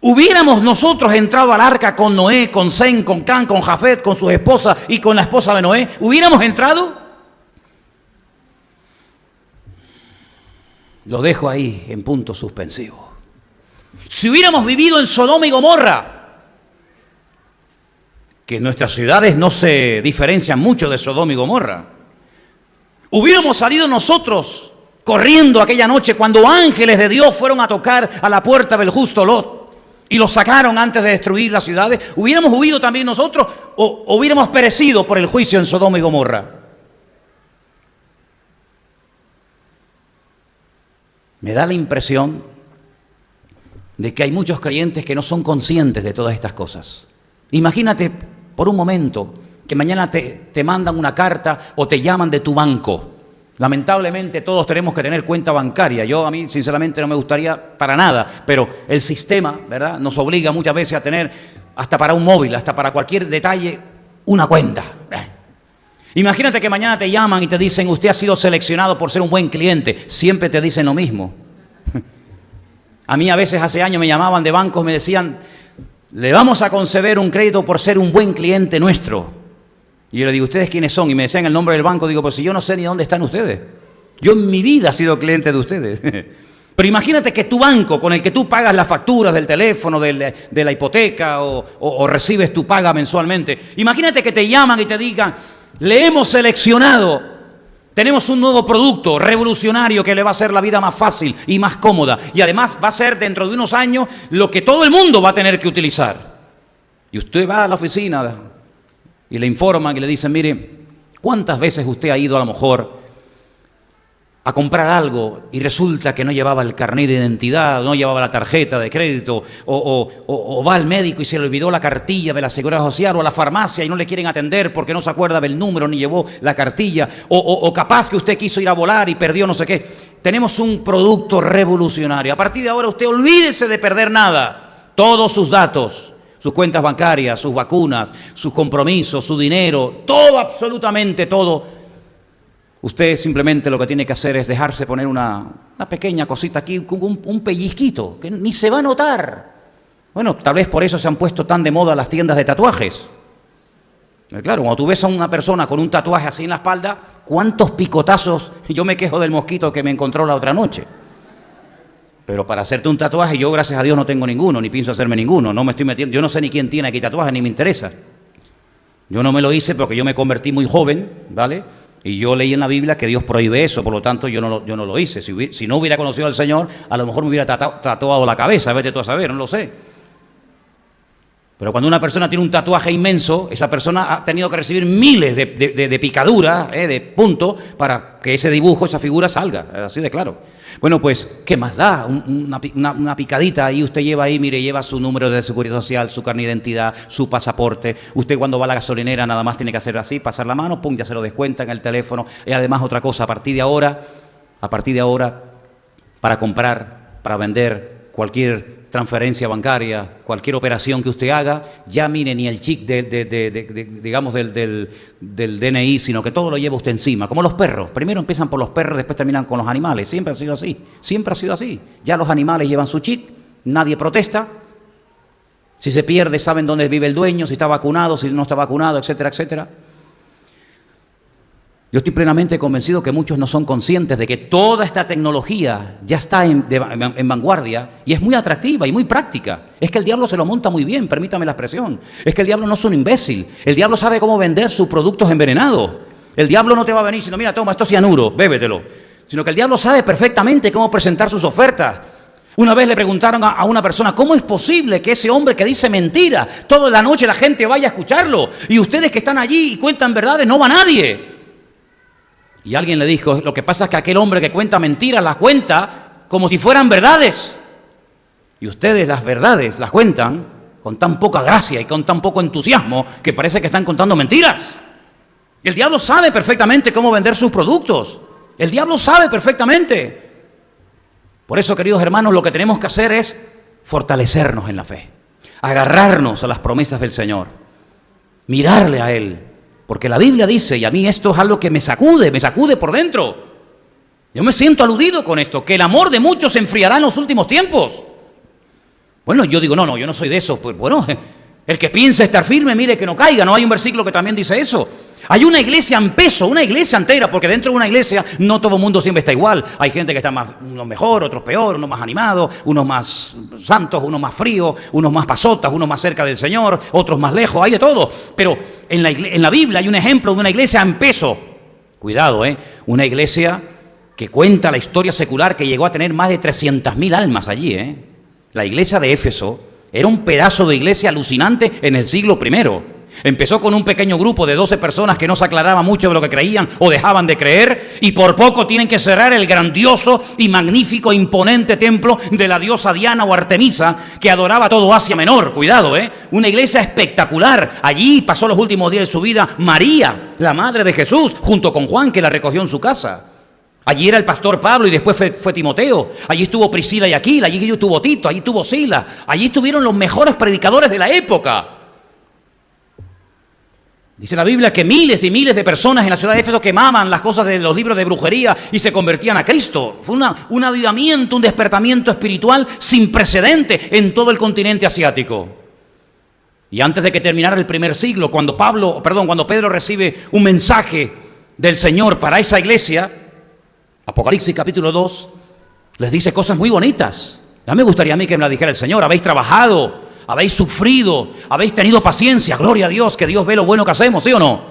¿Hubiéramos nosotros entrado al arca con Noé, con Sem, con Cam, con Jafet, con sus esposas y con la esposa de Noé? ¿Hubiéramos entrado? Lo dejo ahí en punto suspensivo. Si hubiéramos vivido en Sodoma y Gomorra, que nuestras ciudades no se diferencian mucho de Sodoma y Gomorra, hubiéramos salido nosotros corriendo aquella noche cuando ángeles de Dios fueron a tocar a la puerta del justo Lot y lo sacaron antes de destruir las ciudades, ¿hubiéramos huido también nosotros o hubiéramos perecido por el juicio en Sodoma y Gomorra? Me da la impresión de que hay muchos creyentes que no son conscientes de todas estas cosas. Imagínate por un momento que mañana te mandan una carta o te llaman de tu banco. Lamentablemente todos tenemos que tener cuenta bancaria. A mí sinceramente no me gustaría para nada, pero el sistema, ¿verdad?, nos obliga muchas veces a tener, hasta para un móvil, hasta para cualquier detalle, una cuenta. Imagínate que mañana te llaman y te dicen, usted ha sido seleccionado por ser un buen cliente. Siempre te dicen lo mismo. A mí a veces hace años me llamaban de bancos, me decían, le vamos a conceder un crédito por ser un buen cliente nuestro. Y yo le digo, ¿ustedes quiénes son? Y me decían el nombre del banco. Digo, pues si yo no sé ni dónde están ustedes. Yo en mi vida he sido cliente de ustedes. Pero imagínate que tu banco, con el que tú pagas las facturas del teléfono, de la hipoteca o recibes tu paga mensualmente, imagínate que te llaman y te digan, le hemos seleccionado. Tenemos un nuevo producto revolucionario que le va a hacer la vida más fácil y más cómoda. Y además va a ser dentro de unos años lo que todo el mundo va a tener que utilizar. Y usted va a la oficina y le informan y le dicen, mire, ¿cuántas veces usted ha ido a lo mejor a comprar algo y resulta que no llevaba el carnet de identidad, no llevaba la tarjeta de crédito, o va al médico y se le olvidó la cartilla de la Seguridad Social, o a la farmacia y no le quieren atender porque no se acuerda del número ni llevó la cartilla, o capaz que usted quiso ir a volar y perdió no sé qué? Tenemos un producto revolucionario. A partir de ahora usted olvídese de perder nada. Todos sus datos, sus cuentas bancarias, sus vacunas, sus compromisos, su dinero, todo, absolutamente todo. Usted simplemente lo que tiene que hacer es dejarse poner una pequeña cosita aquí, un pellizquito, que ni se va a notar. Bueno, tal vez por eso se han puesto tan de moda las tiendas de tatuajes. Claro, cuando tú ves a una persona con un tatuaje así en la espalda, ¿cuántos picotazos? Yo me quejo del mosquito que me encontró la otra noche. Pero para hacerte un tatuaje, yo gracias a Dios no tengo ninguno, ni pienso hacerme ninguno. No me estoy metiendo, yo no sé ni quién tiene aquí tatuajes, ni me interesa. Yo no me lo hice porque yo me convertí muy joven, ¿vale? Y yo leí en la Biblia que Dios prohíbe eso, por lo tanto yo no lo hice. Si no hubiera conocido al Señor, a lo mejor me hubiera tatuado la cabeza, vete tú a saber, no lo sé. Pero cuando una persona tiene un tatuaje inmenso, esa persona ha tenido que recibir miles de picaduras, de puntos, para que ese dibujo, esa figura salga, así de claro. Bueno, pues, ¿qué más da? Una picadita ahí, usted lleva ahí, mire, lleva su número de seguridad social, su carnet de identidad, su pasaporte. Usted cuando va a la gasolinera nada más tiene que hacer así, pasar la mano, pum, ya se lo descuenta en el teléfono. Y además otra cosa, a partir de ahora, para comprar, para vender, cualquier transferencia bancaria, cualquier operación que usted haga, ya mire ni el chip digamos del DNI, sino que todo lo lleva usted encima, como los perros. Primero empiezan por los perros, después terminan con los animales. Siempre ha sido así, siempre ha sido así. Ya los animales llevan su chip, nadie protesta. Si se pierde, saben dónde vive el dueño, si está vacunado, si no está vacunado, etcétera, etcétera. Yo estoy plenamente convencido que muchos no son conscientes de que toda esta tecnología ya está en vanguardia y es muy atractiva y muy práctica. Es que el diablo se lo monta muy bien, permítame la expresión. Es que el diablo no es un imbécil. El diablo sabe cómo vender sus productos envenenados. El diablo no te va a venir diciendo, mira, toma, esto es cianuro, bébetelo. Sino que el diablo sabe perfectamente cómo presentar sus ofertas. Una vez le preguntaron a una persona, ¿cómo es posible que ese hombre que dice mentira, toda la noche la gente vaya a escucharlo? Y ustedes que están allí y cuentan verdades, no va nadie. Y alguien le dijo, lo que pasa es que aquel hombre que cuenta mentiras las cuenta como si fueran verdades. Y ustedes las verdades las cuentan con tan poca gracia y con tan poco entusiasmo que parece que están contando mentiras. El diablo sabe perfectamente cómo vender sus productos. El diablo sabe perfectamente. Por eso, queridos hermanos, lo que tenemos que hacer es fortalecernos en la fe. Agarrarnos a las promesas del Señor. Mirarle a Él. Porque la Biblia dice, y a mí esto es algo que me sacude por dentro. Yo me siento aludido con esto, que el amor de muchos se enfriará en los últimos tiempos. Bueno, yo digo, no, yo no soy de eso. Pues bueno, el que piensa estar firme, mire que no caiga. No hay un versículo que también dice eso. Hay una iglesia en peso, una iglesia entera, porque dentro de una iglesia no todo el mundo siempre está igual. Hay gente que está más, unos mejor, otros peor, unos más animados, unos más santos, unos más fríos, unos más pasotas, unos más cerca del Señor, otros más lejos, hay de todo. Pero en la Biblia hay un ejemplo de una iglesia en peso. Cuidado, una iglesia que cuenta la historia secular que llegó a tener más de 300.000 almas allí. La iglesia de Éfeso era un pedazo de iglesia alucinante en el siglo I. Empezó con un pequeño grupo de 12 personas que no se aclaraba mucho de lo que creían o dejaban de creer, y por poco tienen que cerrar el grandioso y magnífico, imponente templo de la diosa Diana o Artemisa, que adoraba todo Asia Menor. Cuidado, una iglesia espectacular. Allí pasó los últimos días de su vida María, la madre de Jesús, junto con Juan, que la recogió en su casa. Allí era el pastor Pablo y después fue Timoteo. Allí estuvo Priscila y Aquila, allí estuvo Tito, allí estuvo Sila. Allí estuvieron los mejores predicadores de la época. Dice la Biblia que miles y miles de personas en la ciudad de Éfeso quemaban las cosas de los libros de brujería y se convertían a Cristo. Fue un avivamiento, un despertamiento espiritual sin precedente en todo el continente asiático. Y antes de que terminara el primer siglo, cuando Pedro recibe un mensaje del Señor para esa iglesia, Apocalipsis capítulo 2, les dice cosas muy bonitas. Ya me gustaría a mí que me la dijera el Señor. Habéis trabajado, habéis sufrido, habéis tenido paciencia. Gloria a Dios, que Dios ve lo bueno que hacemos, ¿sí o no?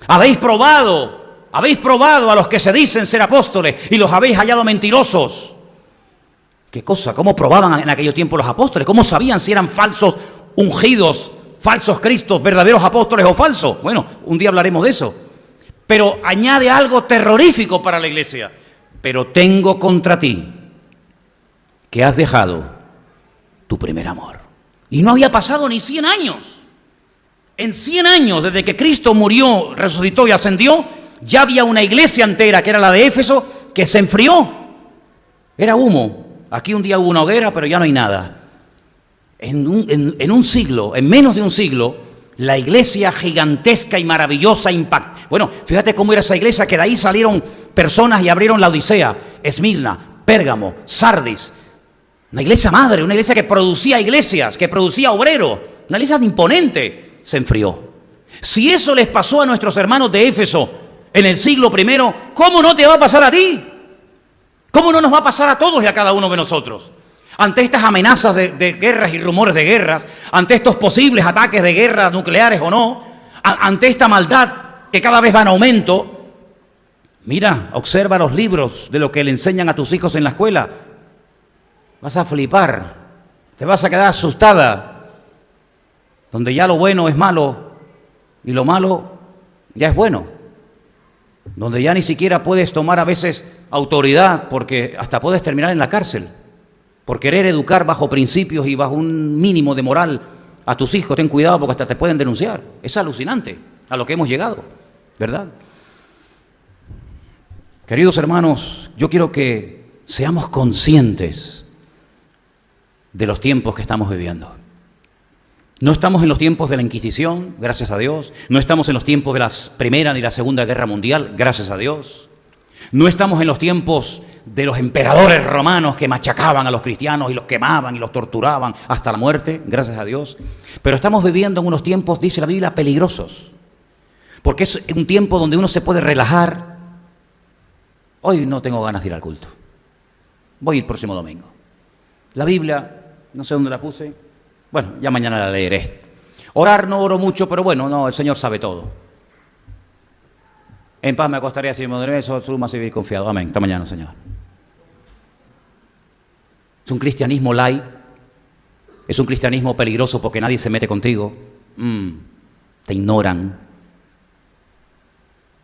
Habéis probado a los que se dicen ser apóstoles y los habéis hallado mentirosos. ¿Qué cosa? ¿Cómo probaban en aquellos tiempos los apóstoles? ¿Cómo sabían si eran falsos ungidos, falsos cristos, verdaderos apóstoles o falsos? Bueno, un día hablaremos de eso. Pero añade algo terrorífico para la iglesia. Pero tengo contra ti que has dejado tu primer amor. Y no había pasado ni 100 años. En 100 años, desde que Cristo murió, resucitó y ascendió, ya había una iglesia entera, que era la de Éfeso, que se enfrió. Era humo. Aquí un día hubo una hoguera, pero ya no hay nada. En un siglo, en menos de un siglo, la iglesia gigantesca y maravillosa impactó. Bueno, fíjate cómo era esa iglesia, que de ahí salieron personas y abrieron la Odisea, Esmirna, Pérgamo, Sardis. Una iglesia madre, una iglesia que producía iglesias, que producía obreros, una iglesia imponente, se enfrió. Si eso les pasó a nuestros hermanos de Éfeso en el siglo I, ¿cómo no te va a pasar a ti? ¿Cómo no nos va a pasar a todos y a cada uno de nosotros? Ante estas amenazas de guerras y rumores de guerras, ante estos posibles ataques de guerras nucleares o no, ante esta maldad que cada vez va en aumento, mira, observa los libros de lo que le enseñan a tus hijos en la escuela. Vas a flipar, te vas a quedar asustada, donde ya lo bueno es malo y lo malo ya es bueno, donde ya ni siquiera puedes tomar a veces autoridad, porque hasta puedes terminar en la cárcel por querer educar bajo principios y bajo un mínimo de moral a tus hijos. Ten cuidado porque hasta te pueden denunciar. Es alucinante a lo que hemos llegado, ¿verdad? Queridos hermanos, yo quiero que seamos conscientes de los tiempos que estamos viviendo. No estamos en los tiempos de la Inquisición, gracias a Dios. No estamos en los tiempos de la Primera ni la Segunda Guerra Mundial, gracias a Dios. No estamos en los tiempos de los emperadores romanos que machacaban a los cristianos y los quemaban y los torturaban hasta la muerte, gracias a Dios. Pero estamos viviendo en unos tiempos, dice la Biblia, peligrosos. porque es un tiempo donde uno se puede relajar. Hoy no tengo ganas de ir al culto. Voy el próximo domingo. La Biblia, no sé dónde la puse. Bueno, ya mañana la leeré. Orar no oro mucho, pero bueno, no, el Señor sabe todo. En paz me acostaré así, eso suma vivir confiado. Amén. Hasta mañana, Señor. Es un cristianismo light. Es un cristianismo peligroso porque nadie se mete contigo. Te ignoran.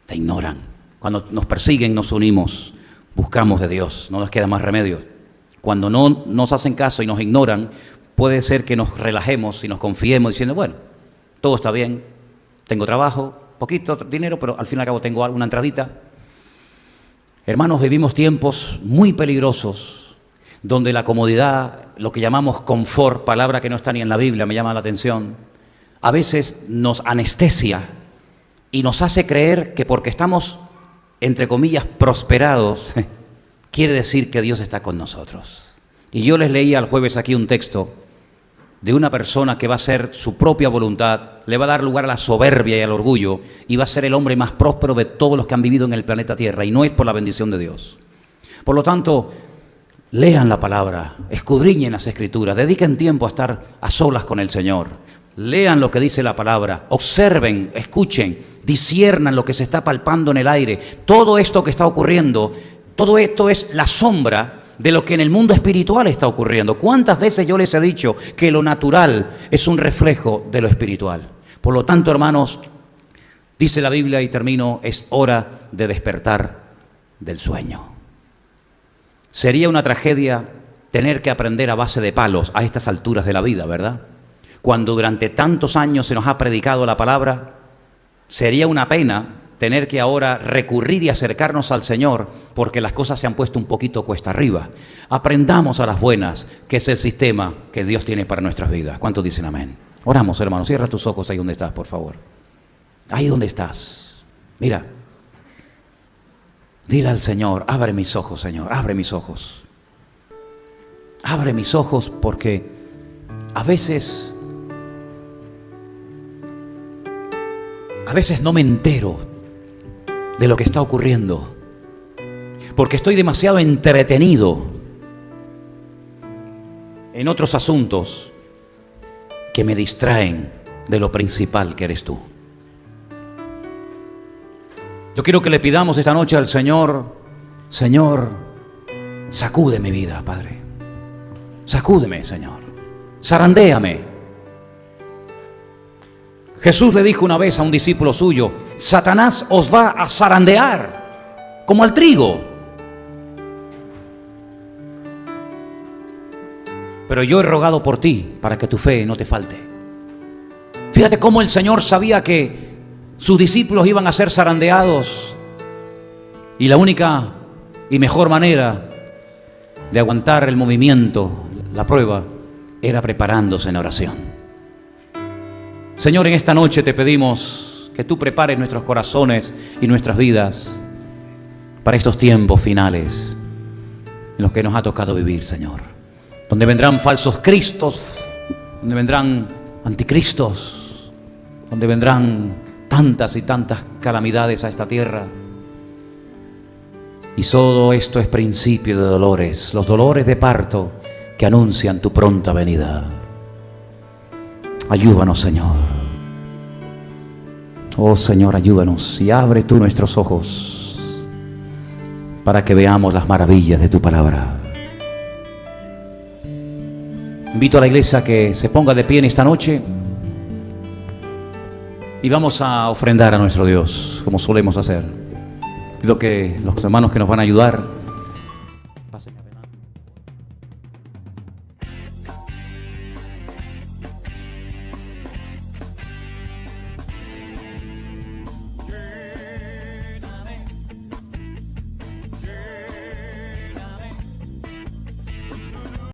Te ignoran. Cuando nos persiguen, nos unimos. Buscamos de Dios. No nos queda más remedio. Cuando no nos hacen caso y nos ignoran, puede ser que nos relajemos y nos confiemos diciendo, bueno, todo está bien, tengo trabajo, poquito dinero, pero al fin y al cabo tengo alguna entradita. Hermanos, vivimos tiempos muy peligrosos, donde la comodidad, lo que llamamos confort, palabra que no está ni en la Biblia, me llama la atención, a veces nos anestesia y nos hace creer que porque estamos, entre comillas, prosperados, quiere decir que Dios está con nosotros. Y yo les leía el jueves aquí un texto de una persona que va a hacer su propia voluntad, le va a dar lugar a la soberbia y al orgullo, y va a ser el hombre más próspero de todos los que han vivido en el planeta Tierra, y no es por la bendición de Dios. Por lo tanto, lean la palabra, escudriñen las Escrituras, dediquen tiempo a estar a solas con el Señor, lean lo que dice la palabra, observen, escuchen, disciernan lo que se está palpando en el aire. Todo esto que está ocurriendo, todo esto es la sombra de lo que en el mundo espiritual está ocurriendo. ¿Cuántas veces yo les he dicho que lo natural es un reflejo de lo espiritual? Por lo tanto, hermanos, dice la Biblia, y termino, es hora de despertar del sueño. Sería una tragedia tener que aprender a base de palos a estas alturas de la vida, ¿verdad? Cuando durante tantos años se nos ha predicado la palabra, sería una pena tener que ahora recurrir y acercarnos al Señor porque las cosas se han puesto un poquito cuesta arriba. Aprendamos a las buenas, que es el sistema que Dios tiene para nuestras vidas. ¿Cuántos dicen amén? Oramos, hermanos. Cierra tus ojos ahí donde estás, por favor. Ahí donde estás. Mira. Dile al Señor, abre mis ojos, Señor, abre mis ojos. Abre mis ojos porque a veces no me entero de lo que está ocurriendo, porque estoy demasiado entretenido en otros asuntos que me distraen de lo principal que eres tú. Yo quiero que le pidamos esta noche al Señor, Señor, sacude mi vida, Padre. Sacúdeme, Señor. Zarandéame. Jesús le dijo una vez a un discípulo suyo, Satanás os va a zarandear como al trigo. Pero yo he rogado por ti para que tu fe no te falte. Fíjate cómo el Señor sabía que sus discípulos iban a ser zarandeados, y la única y mejor manera de aguantar el movimiento, la prueba, era preparándose en oración. Señor, en esta noche te pedimos que tú prepares nuestros corazones y nuestras vidas para estos tiempos finales en los que nos ha tocado vivir, Señor. Donde vendrán falsos cristos, donde vendrán anticristos, donde vendrán tantas y tantas calamidades a esta tierra. Y todo esto es principio de dolores, los dolores de parto que anuncian tu pronta venida. Ayúdanos, Señor. Oh, Señor, ayúdanos y abre tú nuestros ojos para que veamos las maravillas de tu palabra. Invito a la iglesia a que se ponga de pie en esta noche y vamos a ofrendar a nuestro Dios, como solemos hacer. Pido que los hermanos que nos van a ayudar